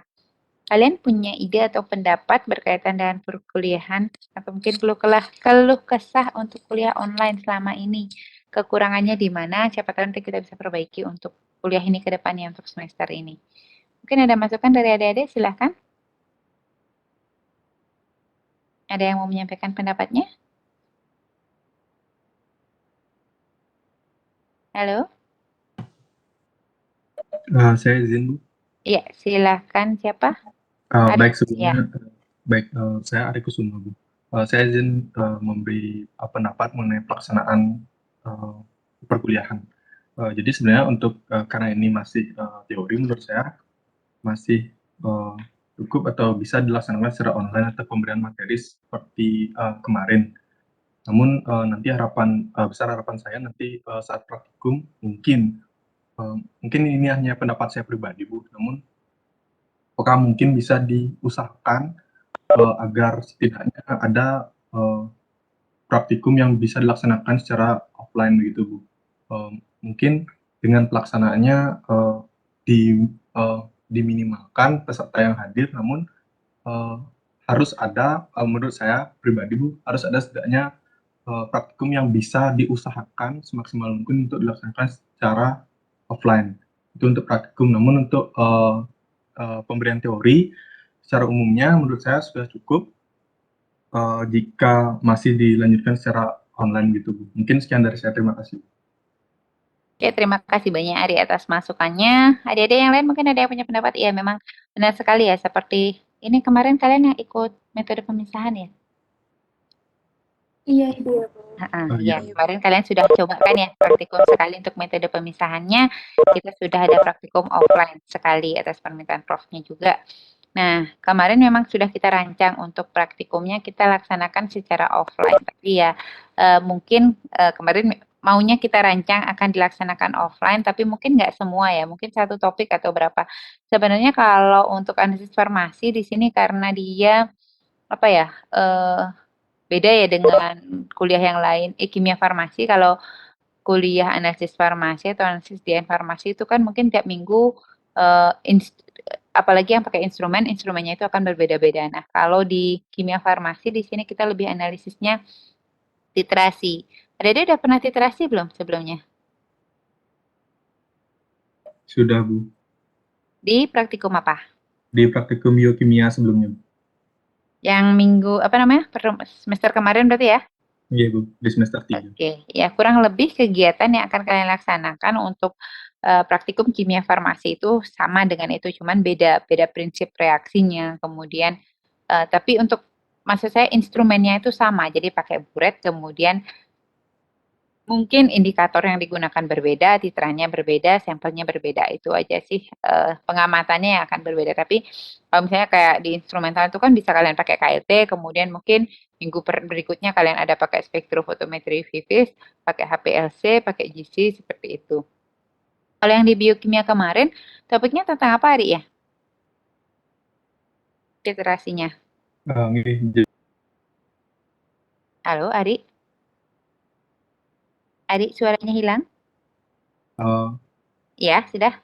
Kalian punya ide atau pendapat berkaitan dengan perkuliahan atau mungkin keluh kesah untuk kuliah online selama ini? Kekurangannya di mana? Siapa tahu nanti kita bisa perbaiki untuk kuliah ini ke depannya untuk semester ini. Mungkin ada masukan dari adik-adik, silahkan. Ada yang mau menyampaikan pendapatnya? Halo? Saya izin, Bu. Iya, silahkan. Siapa? Baik, Ya. sebelumnya, saya Ari Kusuma, Bu. Saya izin memberi pendapat mengenai pelaksanaan perkuliahan. Jadi sebenarnya untuk karena ini masih teori, menurut saya masih cukup atau bisa dilaksanakan secara online atau pemberian materi seperti kemarin. Namun nanti besar harapan saya nanti saat praktikum mungkin ini hanya pendapat saya pribadi, Bu. Namun apakah mungkin bisa diusahakan agar setidaknya ada praktikum yang bisa dilaksanakan secara offline begitu, Bu. Mungkin dengan pelaksanaannya diminimalkan peserta yang hadir, namun harus ada, menurut saya pribadi, Bu, harus ada setidaknya praktikum yang bisa diusahakan semaksimal mungkin untuk dilaksanakan secara offline. Itu untuk praktikum, namun untuk pemberian teori secara umumnya menurut saya sudah cukup jika masih dilanjutkan secara online gitu, Bu. Mungkin sekian dari saya, terima kasih. Oke, terima kasih banyak Ari atas masukannya. Adik-adik yang lain mungkin ada yang punya pendapat? Iya, memang benar sekali ya, seperti ini kemarin kalian yang ikut metode pemisahan ya? Iya, Ibu. Iya, kemarin kalian sudah coba kan ya praktikum sekali untuk metode pemisahannya. Kita sudah ada praktikum offline sekali atas permintaan Prof-nya juga. Nah, kemarin memang sudah kita rancang untuk praktikumnya kita laksanakan secara offline. Tapi ya mungkin kemarin maunya kita rancang akan dilaksanakan offline, tapi mungkin nggak semua ya, mungkin satu topik atau berapa. Sebenarnya kalau untuk analisis farmasi di sini karena dia apa ya beda ya dengan kuliah yang lain. Kimia farmasi kalau kuliah analisis farmasi atau analisis desain farmasi itu kan mungkin tiap minggu apalagi yang pakai instrumennya itu akan berbeda-beda. Nah, kalau di kimia farmasi di sini kita lebih analisisnya titrasi. Ada udah pernah titrasi belum sebelumnya? Sudah, Bu. Di praktikum apa? Di praktikum biokimia sebelumnya. Yang minggu apa namanya? Semester kemarin berarti ya? Iya, Bu, di semester 3. Oke, ya kurang lebih kegiatan yang akan kalian laksanakan untuk praktikum kimia farmasi itu sama dengan itu, cuman beda prinsip reaksinya. Kemudian tapi untuk maksud saya instrumennya itu sama, jadi pakai buret kemudian Mungkin indikator yang digunakan berbeda, titeranya berbeda, sampelnya berbeda. Itu aja sih pengamatannya yang akan berbeda. Tapi kalau misalnya kayak di instrumental itu kan bisa kalian pakai KLT, kemudian mungkin minggu berikutnya kalian ada pakai spektrofotometri VIVIS, pakai HPLC, pakai GC, seperti itu. Kalau yang di biokimia kemarin, topiknya tentang apa, Ari ya? Titerasinya. Nggih, Halo, Ari? Ari, suaranya hilang? Ya, sudah.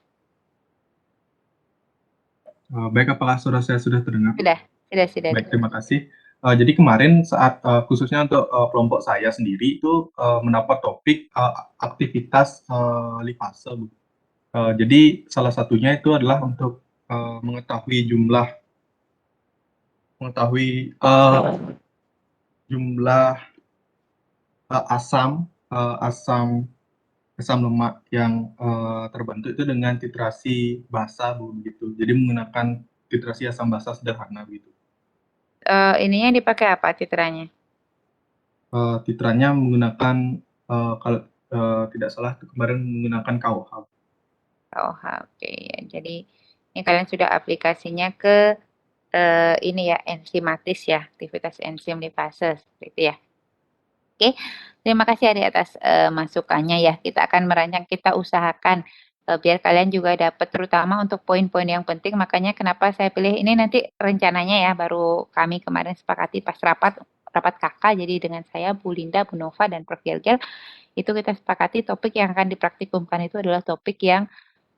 Baik, apakah suara saya sudah terdengar? Sudah. Baik, terima kasih. Jadi kemarin saat khususnya untuk kelompok saya sendiri itu mendapat topik aktivitas lipase, Bu. Jadi salah satunya itu adalah untuk mengetahui jumlah asam lemak yang terbentuk itu dengan titrasi basa, Bu, gitu. Jadi menggunakan titrasi asam basa sederhana gitu. Ininya dipakai apa titeranya? Titeranya menggunakan kalau tidak salah itu kemarin menggunakan KOH. KOH, oke ya. Jadi ini kalian sudah aplikasinya ke ini ya, enzimatis ya, aktivitas enzim lipase seperti itu ya. Oke, terima kasih Adi atas masukannya ya. Kita akan merancang, kita usahakan biar kalian juga dapat, terutama untuk poin-poin yang penting. Makanya kenapa saya pilih ini, nanti rencananya ya, baru kami kemarin sepakati pas rapat kakak. Jadi dengan saya, Bu Linda, Bu Nova, dan Prof. Gelgel, itu kita sepakati topik yang akan dipraktikumkan itu adalah topik yang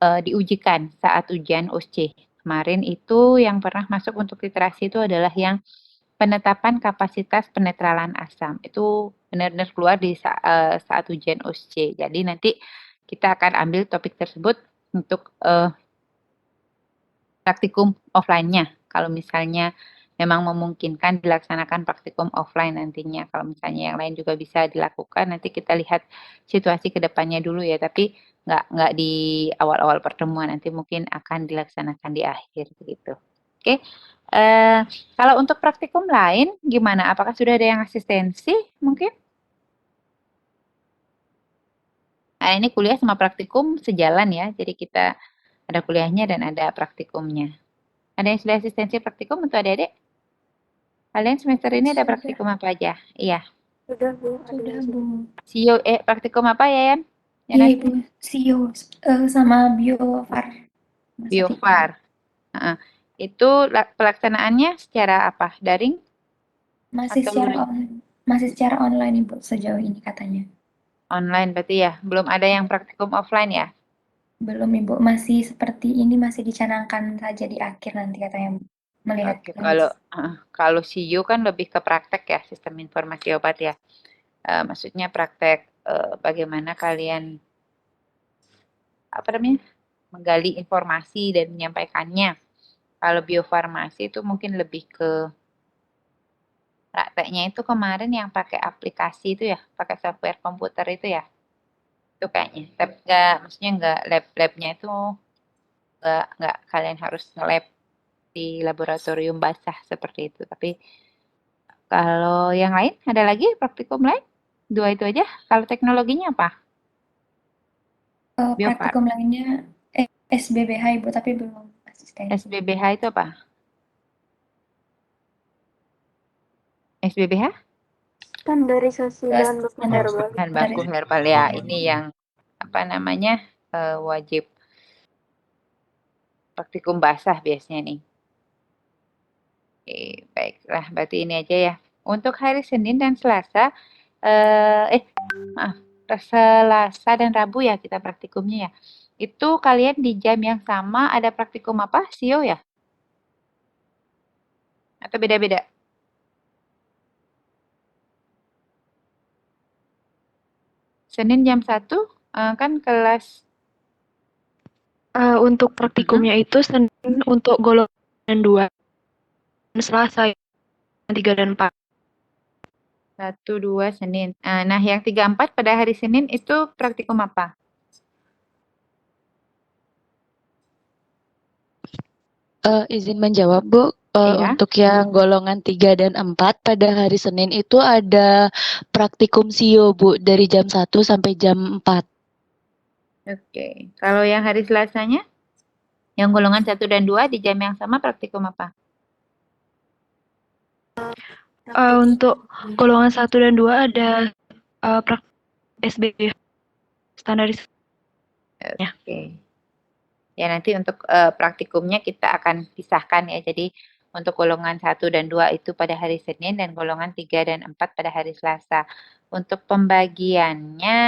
diujikan saat ujian OSCE. Kemarin itu yang pernah masuk untuk literasi itu adalah yang penetapan kapasitas penetralan asam. Itu benar-benar keluar di saat ujian OSCE. Jadi nanti kita akan ambil topik tersebut untuk praktikum offline-nya. Kalau misalnya memang memungkinkan dilaksanakan praktikum offline nantinya. Kalau misalnya yang lain juga bisa dilakukan, nanti kita lihat situasi ke depannya dulu ya. Tapi nggak di awal-awal pertemuan, nanti mungkin akan dilaksanakan di akhir begitu. Oke. Kalau untuk praktikum lain gimana? Apakah sudah ada yang asistensi mungkin? Nah, ini kuliah sama praktikum sejalan ya. Jadi kita ada kuliahnya dan ada praktikumnya. Ada yang sudah asistensi praktikum untuk adik-adik? Kalian semester ini ada Sudah. praktikum apa aja? Iya. Sudah, Bu. Ada Sudah, yang Bu. CEO, praktikum apa ya, Yan? Iya, Ibu. CEO sama biofar. Biofar. Itu pelaksanaannya secara apa? Daring? Masih Atau secara masih secara online, Ibu, sejauh ini katanya. online berarti ya? Belum ada yang praktikum offline ya? Belum, Ibu. Masih seperti ini, masih dicanangkan saja di akhir nanti katanya, melihat Oke, kondisi. kalau CEO kan lebih ke praktek ya, sistem informasi obat ya. Maksudnya praktek bagaimana kalian menggali informasi dan menyampaikannya. Kalau biofarmasi itu mungkin lebih ke prakteknya itu kemarin yang pakai aplikasi itu ya, pakai software komputer itu ya. Itu kayaknya. Tapi maksudnya nggak labnya itu nggak kalian harus nge-lab di laboratorium basah seperti itu. Tapi kalau yang lain ada lagi praktikum lain? Dua itu aja. Kalau teknologinya apa? Biofar. Praktikum lainnya SBBH, Ibu, tapi belum asisten. SBBH itu apa? SBBH? Standarisasi bahan baku herbal. Bahan baku herbal ya. Ini yang wajib praktikum basah biasanya nih. Oke, baiklah. Berarti ini aja ya. Untuk hari Senin dan Selasa, Selasa dan Rabu ya kita praktikumnya ya. Itu kalian di jam yang sama ada praktikum apa? SIO ya? Atau beda-beda? Senin jam 1 kan kelas. Untuk praktikumnya itu Senin untuk golongan 2 dan Selasa yang 3 dan 4. 1, 2 Senin. Nah, yang 3, 4 pada hari Senin itu praktikum apa? Izin menjawab, Bu. Iya. Untuk yang golongan 3 dan 4 pada hari Senin itu ada praktikum SIO, Bu, dari jam 1 sampai jam 4. Oke. Kalau yang hari Selasanya? Yang golongan 1 dan 2 di jam yang sama praktikum apa? Untuk golongan 1 dan 2 ada SBB standarisasi. Oke. Ya nanti untuk praktikumnya kita akan pisahkan ya. Jadi untuk golongan 1 dan 2 itu pada hari Senin dan golongan 3 dan 4 pada hari Selasa. Untuk pembagiannya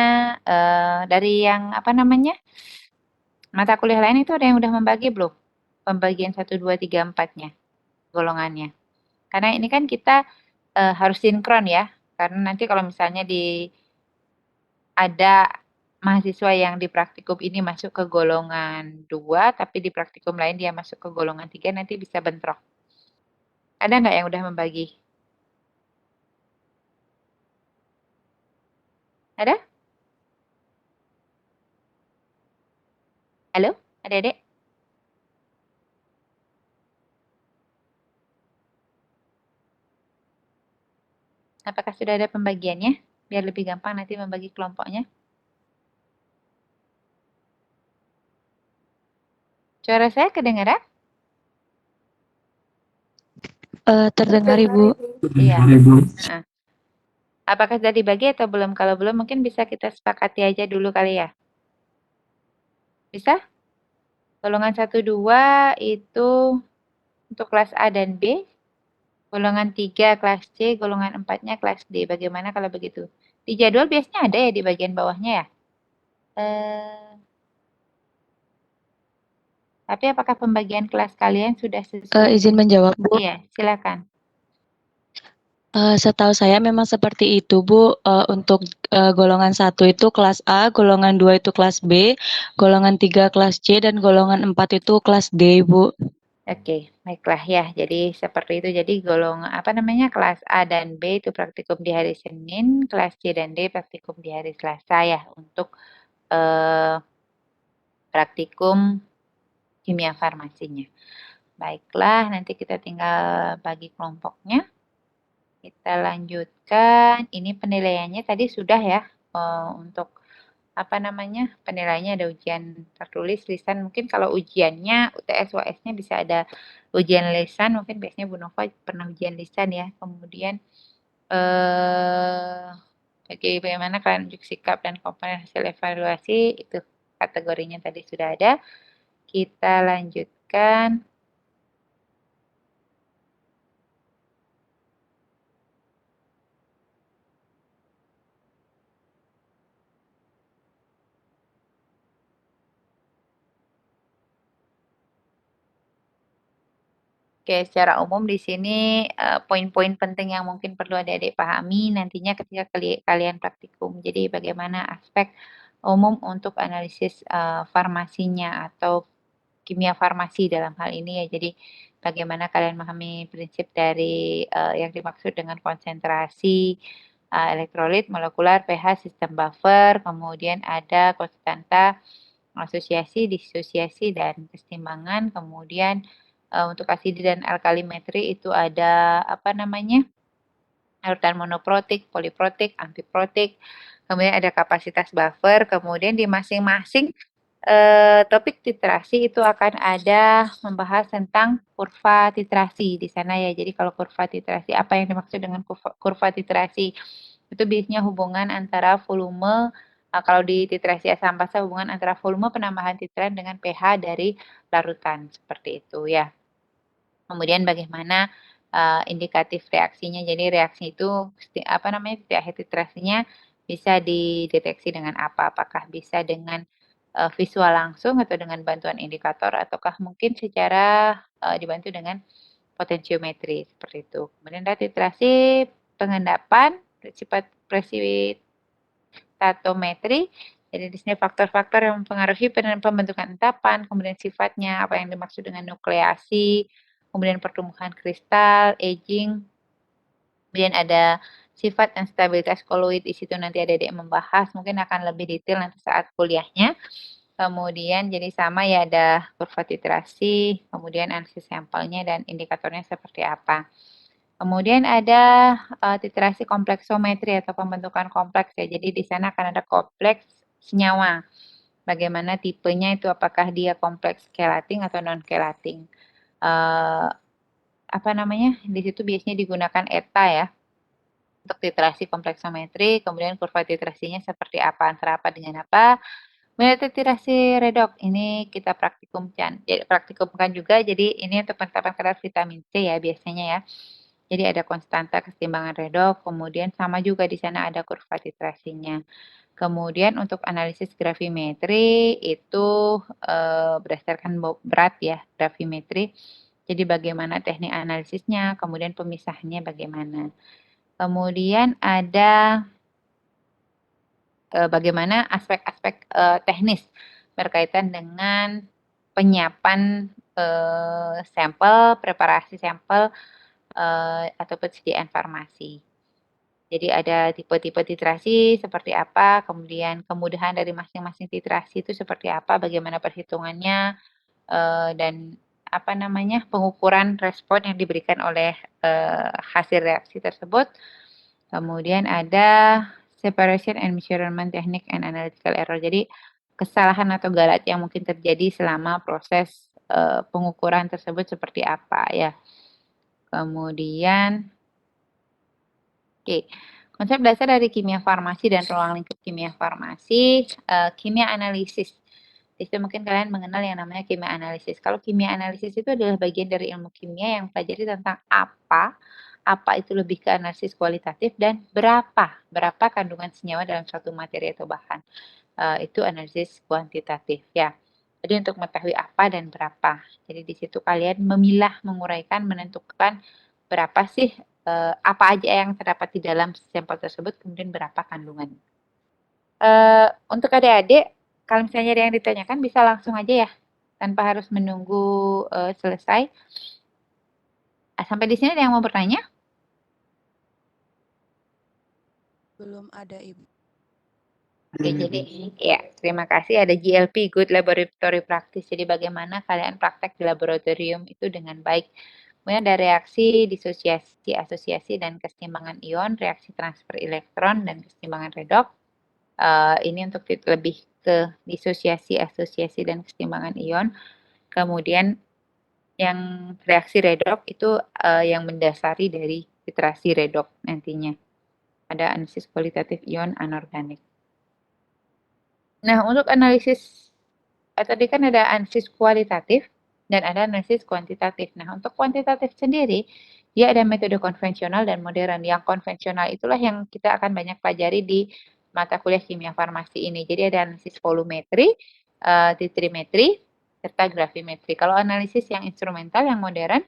dari yang apa namanya? Mata kuliah lain itu ada yang udah membagi belum? Pembagian 1, 2, 3, 4-nya golongannya. Karena ini kan kita harus sinkron ya. Karena nanti kalau misalnya ada mahasiswa yang di praktikum ini masuk ke golongan 2, tapi di praktikum lain dia masuk ke golongan 3, nanti bisa bentrok. Ada nggak yang udah membagi? Ada? Halo? Adik-adik? Apakah sudah ada pembagiannya? Biar lebih gampang nanti membagi kelompoknya. Suara saya kedengaran? Terdengar, Ibu. Iya. Nah, apakah sudah dibagi atau belum? Kalau belum mungkin bisa kita sepakati aja dulu kali ya. Bisa? Golongan 1, 2 itu untuk kelas A dan B. Golongan 3 kelas C, golongan 4-nya kelas D. Bagaimana kalau begitu? Di jadwal biasanya ada ya di bagian bawahnya ya? Tapi apakah pembagian kelas kalian sudah sesuai? Izin menjawab, Bu. Iya, silakan. Setahu saya memang seperti itu, Bu. Untuk golongan 1 itu kelas A, golongan 2 itu kelas B, golongan 3 kelas C, dan golongan 4 itu kelas D, Bu. Oke, baiklah ya. Jadi seperti itu. Jadi golongan apa namanya kelas A dan B itu praktikum di hari Senin, kelas C dan D praktikum di hari Selasa ya untuk praktikum kimia farmasinya. Baiklah, nanti kita tinggal bagi kelompoknya. Kita lanjutkan. Ini penilaiannya tadi sudah ya untuk apa namanya penilaiannya ada ujian tertulis, lisan. Mungkin kalau ujiannya UTS UAS-nya bisa ada ujian lisan. Mungkin biasanya Bu Nova pernah ujian lisan ya. Kemudian bagaimana kalian unjuk sikap dan komponen hasil evaluasi itu kategorinya tadi sudah ada. Kita lanjutkan. Oke, secara umum di sini poin-poin penting yang mungkin perlu adik-adik pahami nantinya ketika kalian praktikum. Jadi bagaimana aspek umum untuk analisis farmasinya atau kimia farmasi dalam hal ini ya. Jadi bagaimana kalian memahami prinsip dari yang dimaksud dengan konsentrasi elektrolit, molekular, pH, sistem buffer, kemudian ada konstanta, asosiasi, disosiasi, dan keseimbangan, kemudian untuk asidi dan alkalimetri itu ada apa namanya urutan monoprotik, poliprotik, amfiprotik, kemudian ada kapasitas buffer, kemudian di masing-masing topik titrasi itu akan ada membahas tentang kurva titrasi di sana ya. Jadi kalau kurva titrasi, apa yang dimaksud dengan kurva titrasi? Itu biasanya hubungan antara volume, kalau di titrasi asam basa hubungan antara volume penambahan titran dengan pH dari larutan, seperti itu ya. Kemudian bagaimana indikatif reaksinya. Jadi reaksi itu apa namanya di akhir titrasinya bisa dideteksi dengan apa? Apakah bisa dengan visual langsung atau dengan bantuan indikator ataukah mungkin secara dibantu dengan potensiometri seperti itu. Kemudian ada titrasi pengendapan, presipitatometri. Jadi di sini faktor-faktor yang mempengaruhi pembentukan endapan, kemudian sifatnya, apa yang dimaksud dengan nukleasi, kemudian pertumbuhan kristal, aging, kemudian ada sifat dan stabilitas koloid. Di situ nanti adik-adik membahas, mungkin akan lebih detail nanti saat kuliahnya. Kemudian jadi sama ya, ada kurva titrasi, kemudian analisis sampelnya dan indikatornya seperti apa. Kemudian ada titrasi kompleksometri atau pembentukan kompleks ya. Jadi di sana akan ada kompleks senyawa. Bagaimana tipenya itu, apakah dia kompleks chelating atau non chelating. Apa namanya? Di situ biasanya digunakan ETA ya untuk titrasi kompleksometri. Kemudian kurva titrasinya seperti apa, antara apa dengan apa. Kemudian titrasi redok ini kita praktikumkan juga. Jadi ini untuk penetapan kadar vitamin C ya biasanya ya. Jadi ada konstanta keseimbangan redok, kemudian sama juga di sana ada kurva titrasinya. Kemudian untuk analisis gravimetri itu berdasarkan berat ya gravimetri. Jadi bagaimana teknik analisisnya, kemudian pemisahnya bagaimana. Kemudian ada bagaimana aspek-aspek teknis berkaitan dengan penyiapan sampel, preparasi sampel, atau persediaan farmasi. Jadi ada tipe-tipe titrasi seperti apa, kemudian kemudahan dari masing-masing titrasi itu seperti apa, bagaimana perhitungannya, dan apa namanya, pengukuran respon yang diberikan oleh hasil reaksi tersebut. Kemudian ada separation and measurement technique and analytical error. Jadi kesalahan atau galat yang mungkin terjadi selama proses pengukuran tersebut seperti apa ya. Kemudian konsep dasar dari kimia farmasi dan ruang lingkup kimia farmasi, kimia analisis. Di situ mungkin kalian mengenal yang namanya kimia analisis. Kalau kimia analisis itu adalah bagian dari ilmu kimia yang pelajari tentang apa itu lebih ke analisis kualitatif, dan berapa kandungan senyawa dalam suatu materi atau bahan. Itu analisis kuantitatif ya. Jadi untuk mengetahui apa dan berapa. Jadi di situ kalian memilah, menguraikan, menentukan berapa sih apa aja yang terdapat di dalam sampel tersebut, kemudian berapa kandungan. Untuk adik-adik, kalau misalnya ada yang ditanyakan bisa langsung aja ya, tanpa harus menunggu selesai. Sampai di sini ada yang mau bertanya? Belum ada, Ibu. Oke, jadi ya terima kasih, ada GLP, Good Laboratory Practice. Jadi bagaimana kalian praktek di laboratorium itu dengan baik. Kemudian ada reaksi, disosiasi, asosiasi, dan keseimbangan ion, reaksi transfer elektron, dan keseimbangan redok. Ini untuk lebih ke disosiasi, asosiasi, dan keseimbangan ion. Kemudian yang reaksi redok itu yang mendasari dari titrasi redok nantinya. Ada analisis kualitatif ion anorganik. Nah, untuk analisis, tadi kan ada analisis kualitatif dan ada analisis kuantitatif. Nah, untuk kuantitatif sendiri, dia ada metode konvensional dan modern. Yang konvensional itulah yang kita akan banyak pelajari di mata kuliah kimia farmasi ini. Jadi ada analisis volumetri, titrimetri, serta gravimetri. Kalau analisis yang instrumental, yang modern,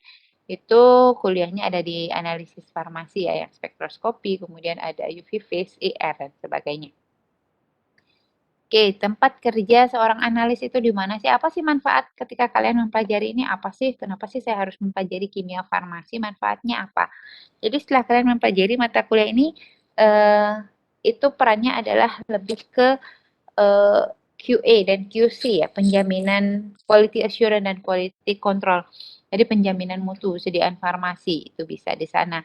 itu kuliahnya ada di analisis farmasi ya, yang spektroskopi, kemudian ada UV phase, IR, dan sebagainya. Oke, tempat kerja seorang analis itu di mana sih? Apa sih manfaat ketika kalian mempelajari ini? Apa sih? Kenapa sih saya harus mempelajari kimia farmasi? Manfaatnya apa? Jadi setelah kalian mempelajari mata kuliah ini, itu perannya adalah lebih ke QA dan QC ya, penjaminan quality assurance dan quality control. Jadi penjaminan mutu sediaan farmasi itu bisa di sana.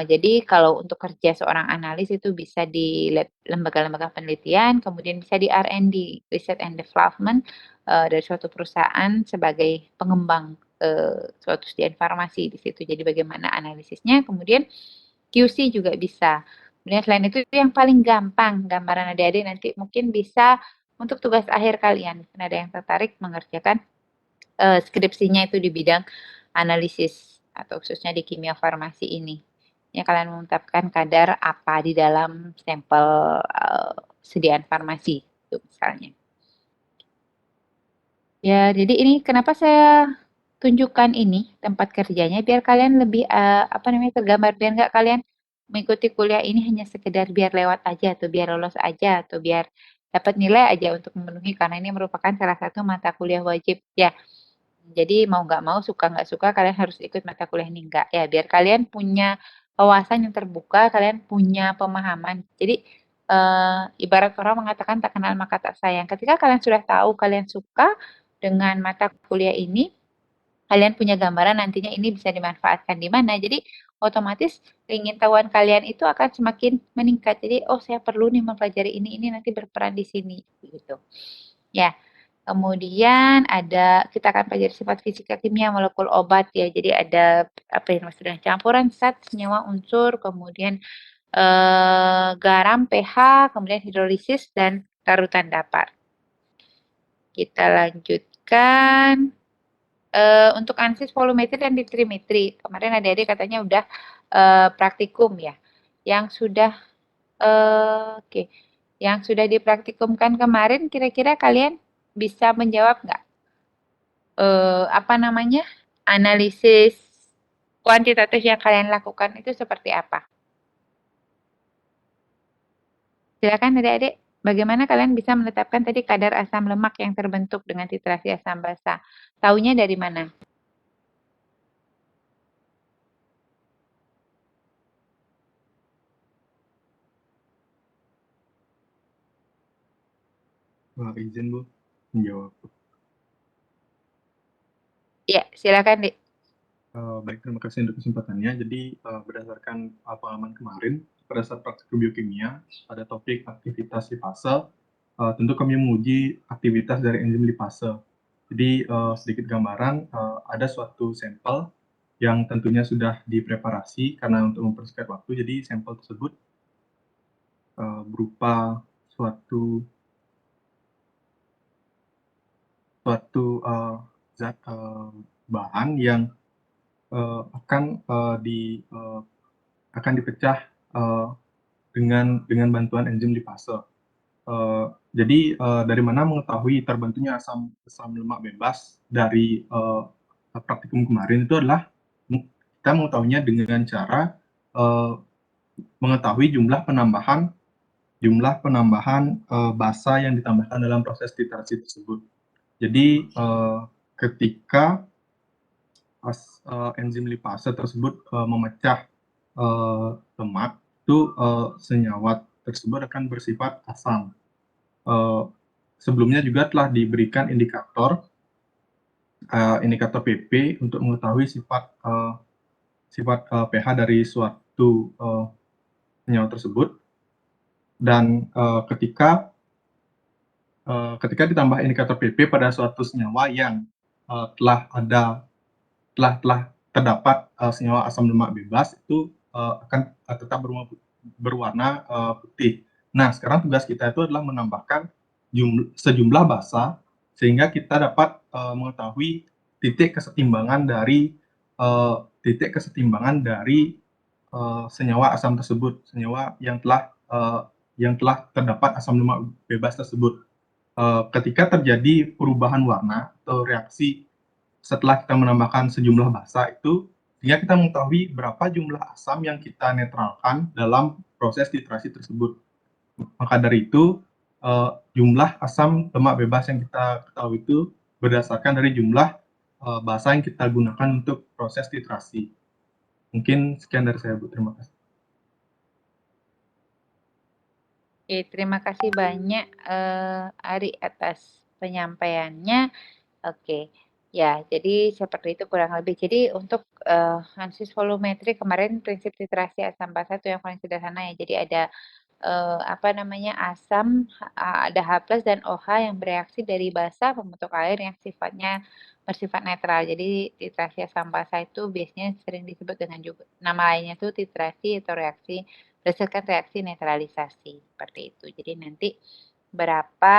Jadi kalau untuk kerja seorang analis itu bisa di lembaga-lembaga penelitian, kemudian bisa di R&D, Research and Development, dari suatu perusahaan sebagai pengembang suatu sediaan farmasi di situ. Jadi bagaimana analisisnya, kemudian QC juga bisa. Kemudian selain itu yang paling gampang, gambaran adik-adik nanti mungkin bisa untuk tugas akhir kalian. Ada yang tertarik mengerjakan skripsinya itu di bidang analisis atau khususnya di kimia farmasi ini. Ya, kalian menetapkan kadar apa di dalam sampel sediaan farmasi itu misalnya. Ya, jadi ini kenapa saya tunjukkan ini tempat kerjanya biar kalian lebih tergambar, biar nggak kalian mengikuti kuliah ini hanya sekedar biar lewat aja atau biar lolos aja atau biar dapat nilai aja untuk memenuhi, karena ini merupakan salah satu mata kuliah wajib ya. Jadi mau nggak mau, suka nggak suka, kalian harus ikut mata kuliah ini ya, biar kalian punya wawasan yang terbuka, kalian punya pemahaman. Jadi ibarat orang mengatakan tak kenal maka tak sayang. Ketika kalian sudah tahu kalian suka dengan mata kuliah ini, kalian punya gambaran nantinya ini bisa dimanfaatkan di mana. Jadi otomatis ingin tahuan kalian itu akan semakin meningkat. Jadi oh saya perlu nih mempelajari ini nanti berperan di sini gitu. Ya. Kemudian ada kita akan pelajari sifat fisika kimia molekul obat ya. Jadi ada apa yang maksudnya campuran zat, senyawa, unsur, kemudian garam, pH, kemudian hidrolisis dan larutan dapat. Kita lanjutkan untuk analisis volumetri dan titrimetri. Kemarin adik-adik katanya udah praktikum ya. Yang sudah yang sudah dipraktikumkan kemarin kira-kira kalian bisa menjawab nggak? Apa namanya? Analisis kuantitatif yang kalian lakukan itu seperti apa? Silakan adik-adik, bagaimana kalian bisa menetapkan tadi kadar asam lemak yang terbentuk dengan titrasi asam basa? Taunya dari mana? Izin Bu menjawab. Ya, silakan Dik. Baik, terima kasih untuk kesempatannya. Jadi berdasarkan pengalaman kemarin pada saat praktikum biokimia pada topik aktivitas lipase, tentu kami menguji aktivitas dari enzim lipase. Jadi sedikit gambaran, ada suatu sampel yang tentunya sudah dipreparasi karena untuk mempersingkat waktu. Jadi sampel tersebut berupa suatu zat bahan yang akan dipecah dengan bantuan enzim lipase. Jadi dari mana mengetahui terbentuknya asam lemak bebas dari praktikum kemarin itu adalah kita mengetahuinya dengan cara mengetahui jumlah penambahan basa yang ditambahkan dalam proses titrasi tersebut. Jadi ketika enzim lipase tersebut memecah lemak, itu senyawa tersebut akan bersifat asam. Sebelumnya juga telah diberikan indikator PP untuk mengetahui sifat pH dari suatu senyawa tersebut. Dan ketika ditambah indikator PP pada suatu senyawa yang telah terdapat senyawa asam lemak bebas, itu akan tetap berwarna putih. Nah, sekarang tugas kita itu adalah menambahkan sejumlah basa sehingga kita dapat mengetahui titik kesetimbangan dari senyawa asam tersebut, senyawa yang telah terdapat asam lemak bebas tersebut. Ketika terjadi perubahan warna atau reaksi setelah kita menambahkan sejumlah basa itu, sehingga kita mengetahui berapa jumlah asam yang kita netralkan dalam proses titrasi tersebut. Maka dari itu, jumlah asam lemak bebas yang kita ketahui itu berdasarkan dari jumlah basa yang kita gunakan untuk proses titrasi. Mungkin sekian dari saya, Bu. Terima kasih. Oke, terima kasih banyak Ari atas penyampaiannya. Oke, ya jadi seperti itu kurang lebih. Jadi untuk analisis volumetri kemarin prinsip titrasi asam basa itu yang paling sederhana ya. Jadi ada asam, ada H+ dan OH yang bereaksi dari basa membentuk air yang sifatnya bersifat netral. Jadi titrasi asam basa itu biasanya sering disebut dengan juga nama lainnya itu titrasi atau reaksi berdasarkan reaksi netralisasi seperti itu. Jadi nanti berapa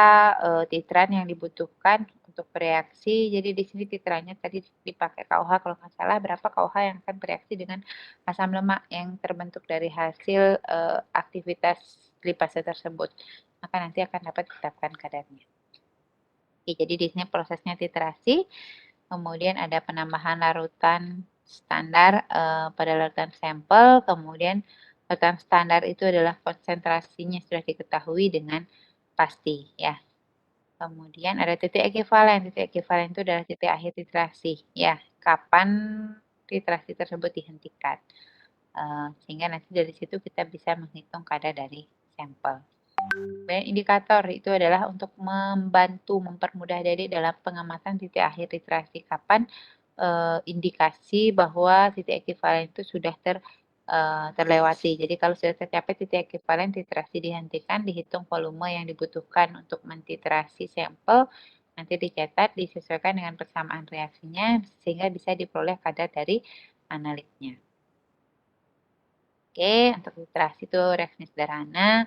titran yang dibutuhkan untuk bereaksi. Jadi di sini titrannya tadi dipakai KOH kalau nggak salah, berapa KOH yang akan bereaksi dengan asam lemak yang terbentuk dari hasil aktivitas lipase tersebut. Maka nanti akan dapat ditetapkan kadarnya. Oke, jadi di sini prosesnya titrasi, kemudian ada penambahan larutan standar pada larutan sampel, kemudian larutan standar itu adalah konsentrasinya sudah diketahui dengan pasti ya. Kemudian ada titik ekivalen. Titik ekivalen itu adalah titik akhir titrasi. Ya, kapan titrasi tersebut dihentikan. Sehingga nanti dari situ kita bisa menghitung kadar dari sampel. Kemudian indikator itu adalah untuk membantu mempermudah adik dalam pengamatan titik akhir literasi. Kapan indikasi bahwa titik ekivalen itu sudah terlewati. Jadi kalau sudah tercapai titik ekivalen, titrasi dihentikan, dihitung volume yang dibutuhkan untuk mentitrasi sampel, nanti dicatat, disesuaikan dengan persamaan reaksinya, sehingga bisa diperoleh kadar dari analitnya. Oke, untuk titrasi itu reaksi sederhana.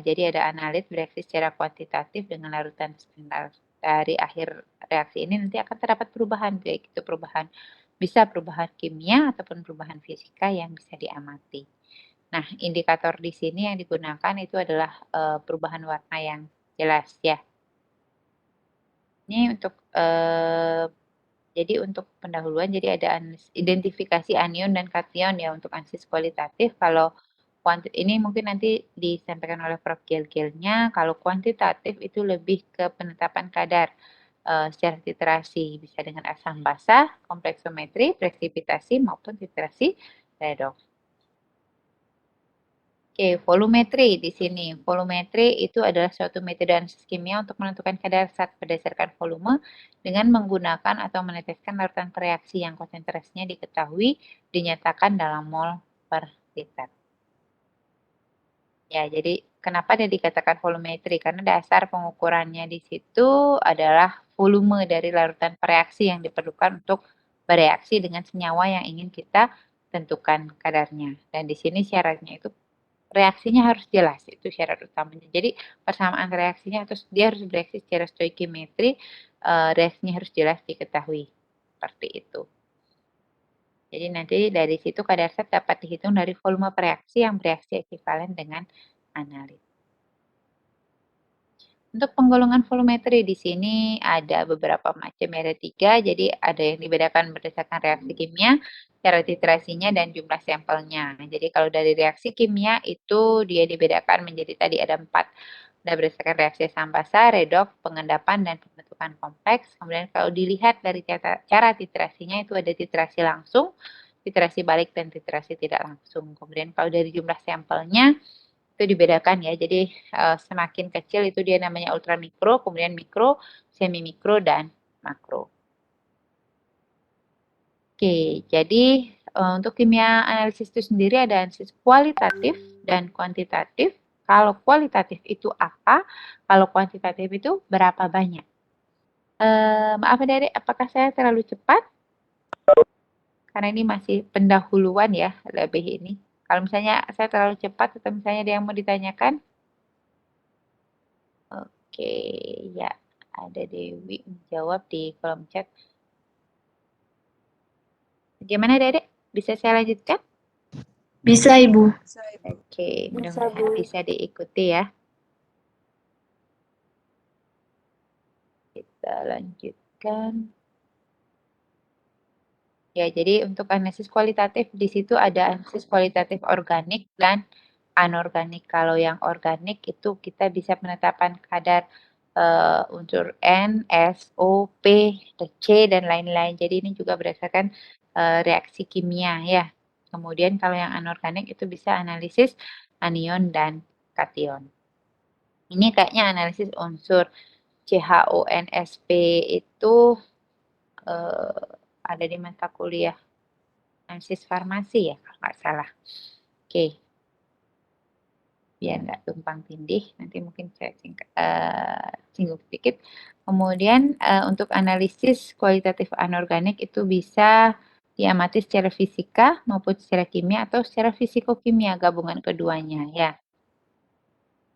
Jadi ada analit bereaksi secara kuantitatif dengan larutan standar. Dari akhir reaksi ini nanti akan terdapat perubahan, baik itu bisa perubahan kimia ataupun perubahan fisika yang bisa diamati. Nah, indikator di sini yang digunakan itu adalah perubahan warna yang jelas ya. Ini untuk jadi untuk pendahuluan, jadi ada identifikasi anion dan kation ya untuk analisis kualitatif. Kalau ini mungkin nanti disampaikan oleh Prof. Gel-gelnya. Kalau kuantitatif itu lebih ke penetapan kadar secara titrasi, bisa dengan asam basah, kompleksometri, presipitasi maupun titrasi redox. Oke, volumetri di sini. Volumetri itu adalah suatu metode analisis kimia untuk menentukan kadar zat berdasarkan volume dengan menggunakan atau meneteskan larutan reaksi yang konsentrasinya diketahui dinyatakan dalam mol per liter. Ya, jadi kenapa dia dikatakan volumetri? Karena dasar pengukurannya di situ adalah volume dari larutan reaksi yang diperlukan untuk bereaksi dengan senyawa yang ingin kita tentukan kadarnya. Dan di sini syaratnya itu reaksinya harus jelas, itu syarat utamanya. Jadi persamaan reaksinya atau dia harus bereaksi secara stoikiometri, reaksinya harus jelas diketahui. Seperti itu. Jadi nanti dari situ kadar zat dapat dihitung dari volume reaksi yang bereaksi ekivalen dengan analit. Untuk penggolongan volumetri di sini ada beberapa macam, ada 3. Jadi ada yang dibedakan berdasarkan reaksi kimia, cara titrasinya, dan jumlah sampelnya. Jadi kalau dari reaksi kimia itu dia dibedakan menjadi tadi ada 4. Ada berdasarkan reaksi asam basa, redoks, pengendapan, dan pembentukan kompleks. Kemudian kalau dilihat dari cara titrasinya itu ada titrasi langsung, titrasi balik, dan titrasi tidak langsung. Kemudian kalau dari jumlah sampelnya itu dibedakan ya. Jadi semakin kecil itu dia namanya ultramikro, kemudian mikro, semi mikro, dan makro. Oke, jadi untuk kimia analisis itu sendiri ada analisis kualitatif dan kuantitatif. Kalau kualitatif itu apa? Kalau kuantitatif itu berapa banyak? Maaf Adik, apakah saya terlalu cepat? Karena ini masih pendahuluan ya, lebih ini. Kalau misalnya saya terlalu cepat atau misalnya ada yang mau ditanyakan? Oke, ya ada Dewi menjawab di kolom chat. Bagaimana Dedek? Bisa saya lanjutkan? Bisa, Ibu. Oke, Bisa, mudah-mudahan Bu. bisa diikuti ya. Kita lanjutkan. Ya, jadi untuk analisis kualitatif di situ ada analisis kualitatif organik dan anorganik. Kalau yang organik itu kita bisa menetapkan kadar unsur N, S, O, P, C, dan lain-lain. Jadi ini juga berdasarkan reaksi kimia ya. Kemudian kalau yang anorganik itu bisa analisis anion dan kation. Ini kayaknya analisis unsur CHONSP itu ada di mata kuliah analisis farmasi ya kalau nggak salah. Oke. Biar nggak tumpang tindih, nanti mungkin saya singgung sedikit. Kemudian untuk analisis kualitatif anorganik itu bisa diamati secara fisika maupun secara kimia atau secara fisikokimia, gabungan keduanya ya.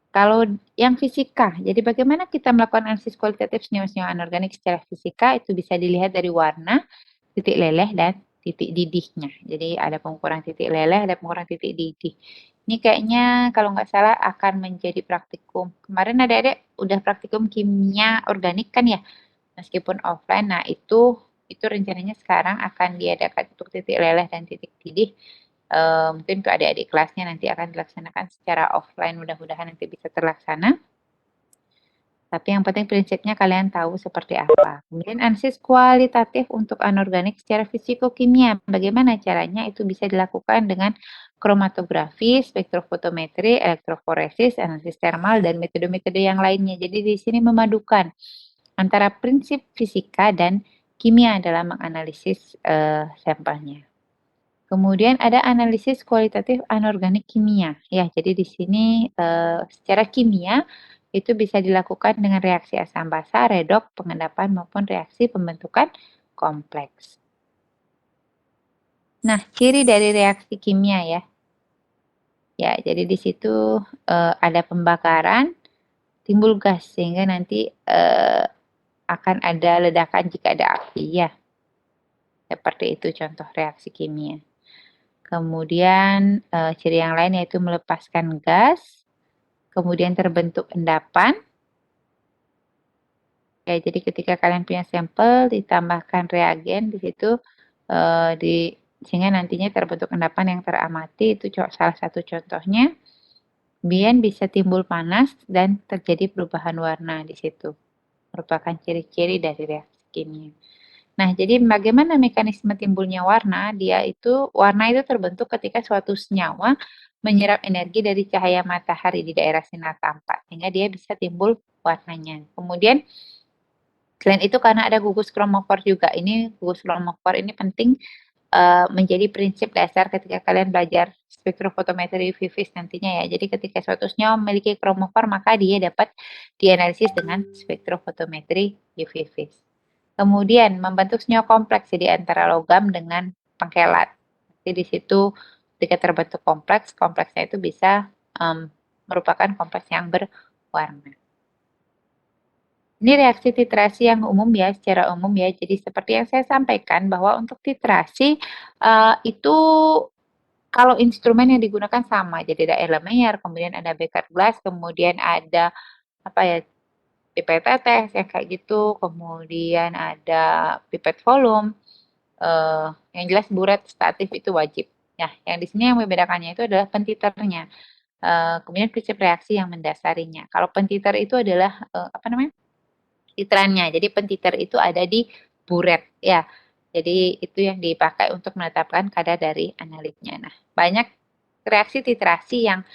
Kalau yang fisika, jadi bagaimana kita melakukan analisis kualitatif senyawa-senyawa anorganik secara fisika itu bisa dilihat dari warna, titik leleh, dan titik didihnya. Jadi ada pengukuran titik leleh, ada pengukuran titik didih. Ini kayaknya kalau nggak salah akan menjadi praktikum. Kemarin adik-adik udah praktikum kimia organik kan ya, meskipun offline. Nah itu rencananya sekarang akan diadakan untuk titik leleh dan titik didih. Mungkin untuk adik-adik kelasnya nanti akan dilaksanakan secara offline, mudah-mudahan nanti bisa terlaksana. Tapi yang penting prinsipnya kalian tahu seperti apa. Kemudian analisis kualitatif untuk anorganik secara fisikokimia. Bagaimana caranya? Itu bisa dilakukan dengan kromatografi, spektrofotometri, elektroforesis, analisis termal, dan metode-metode yang lainnya. Jadi di sini memadukan antara prinsip fisika dan kimia dalam menganalisis sampelnya. Kemudian ada analisis kualitatif anorganik kimia. Ya, jadi di sini secara kimia itu bisa dilakukan dengan reaksi asam basa, redok, pengendapan maupun reaksi pembentukan kompleks. Nah, ciri dari reaksi kimia ya. Ya, jadi di situ ada pembakaran, timbul gas sehingga nanti akan ada ledakan jika ada api ya. Seperti itu contoh reaksi kimia. Kemudian ciri yang lain yaitu melepaskan gas, kemudian terbentuk endapan. Ya, jadi ketika kalian punya sampel ditambahkan reagen di situ sehingga nantinya terbentuk endapan yang teramati, itu salah satu contohnya. Kemudian bisa timbul panas dan terjadi perubahan warna di situ. Merupakan ciri-ciri dari reaksi kimia. Nah, jadi bagaimana mekanisme timbulnya warna? Warna itu terbentuk ketika suatu senyawa menyerap energi dari cahaya matahari di daerah sinar tampak, sehingga dia bisa timbul warnanya. Kemudian selain itu karena ada gugus kromofor juga. Ini gugus kromofor ini penting menjadi prinsip dasar ketika kalian belajar spektrofotometri UV phase nantinya ya. Jadi ketika suatu senyawa memiliki kromofor maka dia dapat dianalisis dengan spektrofotometri UV phase. Kemudian membentuk senyawa kompleks jadi antara logam dengan pengkelat. Jadi di situ ketika terbentuk kompleks, kompleksnya itu bisa merupakan kompleks yang berwarna. Ini reaksi titrasi yang umum ya, secara umum ya. Jadi seperti yang saya sampaikan bahwa untuk titrasi itu kalau instrumen yang digunakan sama. Jadi ada Erlenmeyer, kemudian ada Becker Glass, kemudian ada pipet tetes yang kayak gitu, kemudian ada pipet volume. Yang jelas buret statif itu wajib. Nah, yang di sini yang membedakannya itu adalah pentiternya. Kemudian prinsip reaksi yang mendasarinya. Kalau pentiter itu adalah titrannya. Jadi pentiter itu ada di buret ya. Jadi itu yang dipakai untuk menetapkan kadar dari analitnya. Nah, banyak reaksi titrasi yang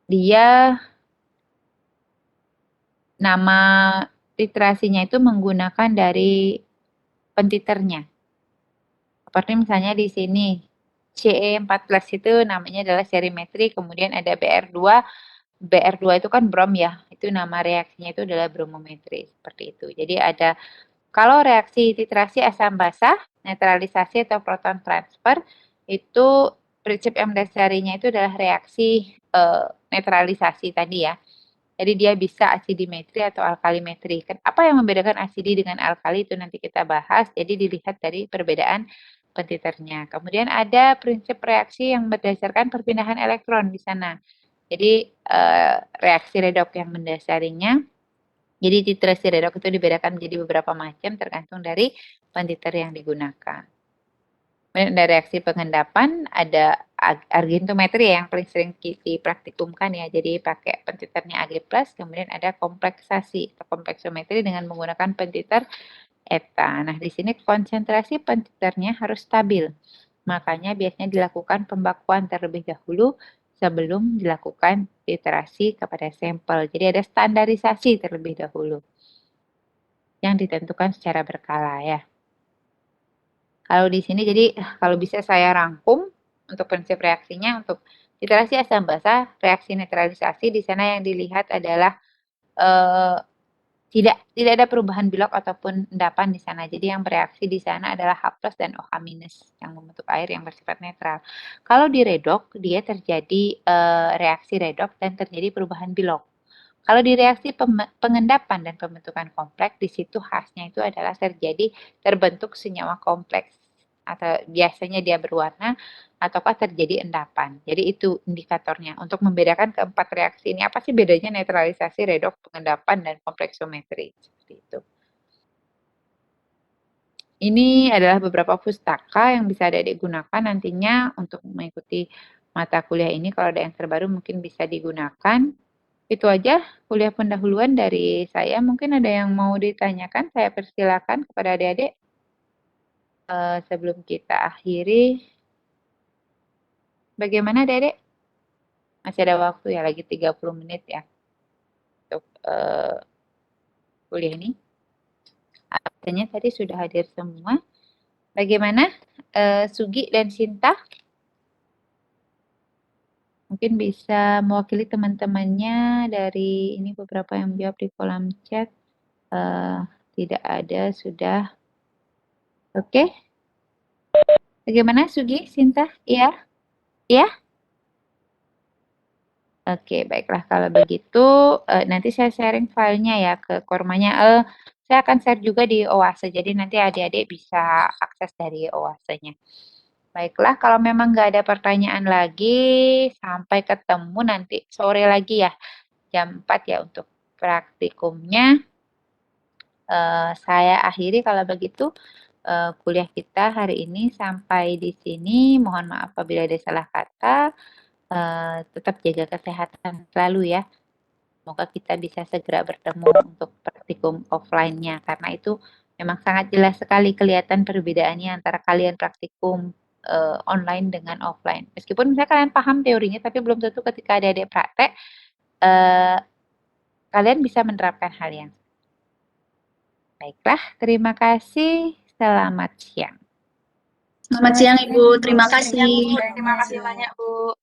dia nama titrasinya itu menggunakan dari pentiternya. Seperti misalnya di sini CE14 itu namanya adalah serimetri, kemudian ada BR2. BR2 itu kan brom ya, itu nama reaksinya itu adalah bromometri, seperti itu. Jadi ada, kalau reaksi titrasi asam basa, netralisasi atau proton transfer, itu prinsip yang mendasarinya itu adalah reaksi netralisasi tadi ya. Jadi dia bisa asidimetri atau alkalimetri. Apa yang membedakan asidi dengan alkali itu nanti kita bahas, jadi dilihat dari perbedaan pentiternya. Kemudian ada prinsip reaksi yang berdasarkan perpindahan elektron di sana. Jadi reaksi redok yang mendasarinya. Jadi titrasi redok itu dibedakan menjadi beberapa macam tergantung dari pentiter yang digunakan. Kemudian ada reaksi pengendapan, ada argentometri yang paling sering dipraktikumkan ya. Jadi pakai pentiternya Ag+, kemudian ada kompleksasi atau kompleksometri dengan menggunakan pentiter eta. Nah, di sini konsentrasi pentiternya harus stabil. Makanya biasanya dilakukan pembakuan terlebih dahulu sebelum dilakukan titrasi kepada sampel. Jadi ada standarisasi terlebih dahulu yang ditentukan secara berkala ya. Kalau di sini jadi kalau bisa saya rangkum untuk prinsip reaksinya, untuk titrasi asam basa, reaksi netralisasi di sana yang dilihat adalah tidak ada perubahan bilok ataupun endapan di sana. Jadi yang bereaksi di sana adalah H+ dan OH- yang membentuk air yang bersifat netral. Kalau di redok dia terjadi reaksi redok dan terjadi perubahan bilok. Kalau di reaksi pengendapan dan pembentukan kompleks, di situ khasnya itu adalah terbentuk senyawa kompleks atau biasanya dia berwarna ataukah terjadi endapan. Jadi itu indikatornya untuk membedakan keempat reaksi ini. Apa sih bedanya netralisasi, redok, pengendapan, dan kompleksometri? Seperti itu. Ini adalah beberapa pustaka yang bisa digunakan nantinya untuk mengikuti mata kuliah ini. Kalau ada yang terbaru mungkin bisa digunakan. Itu aja kuliah pendahuluan dari saya. Mungkin ada yang mau ditanyakan, saya persilakan kepada adik-adik. Sebelum kita akhiri, bagaimana adik-adik? Masih ada waktu ya, lagi 30 menit ya untuk kuliah ini. Artinya tadi sudah hadir semua. Bagaimana Sugi dan Sinta? Mungkin bisa mewakili teman-temannya dari ini, beberapa yang menjawab di kolom chat. Tidak ada, sudah. Oke. Bagaimana Sugi, Sinta? Iya? Iya? Oke, baiklah kalau begitu nanti saya sharing filenya ya ke Kormanya. Saya akan share juga di Oase, jadi nanti adik-adik bisa akses dari Oase-nya. Baiklah, kalau memang nggak ada pertanyaan lagi, sampai ketemu nanti sore lagi ya, jam 4 ya untuk praktikumnya. Saya akhiri kalau begitu kuliah kita hari ini sampai di sini. Mohon maaf apabila ada salah kata. Tetap jaga kesehatan selalu ya. Semoga kita bisa segera bertemu untuk praktikum offline-nya, karena itu memang sangat jelas sekali kelihatan perbedaannya antara kalian praktikum online dengan offline. Meskipun misalnya kalian paham teorinya, tapi belum tentu ketika ada praktek kalian bisa menerapkan hal yang. Baiklah, terima kasih. Selamat siang. Selamat siang Ibu, terima kasih. Terima kasih banyak, Bu.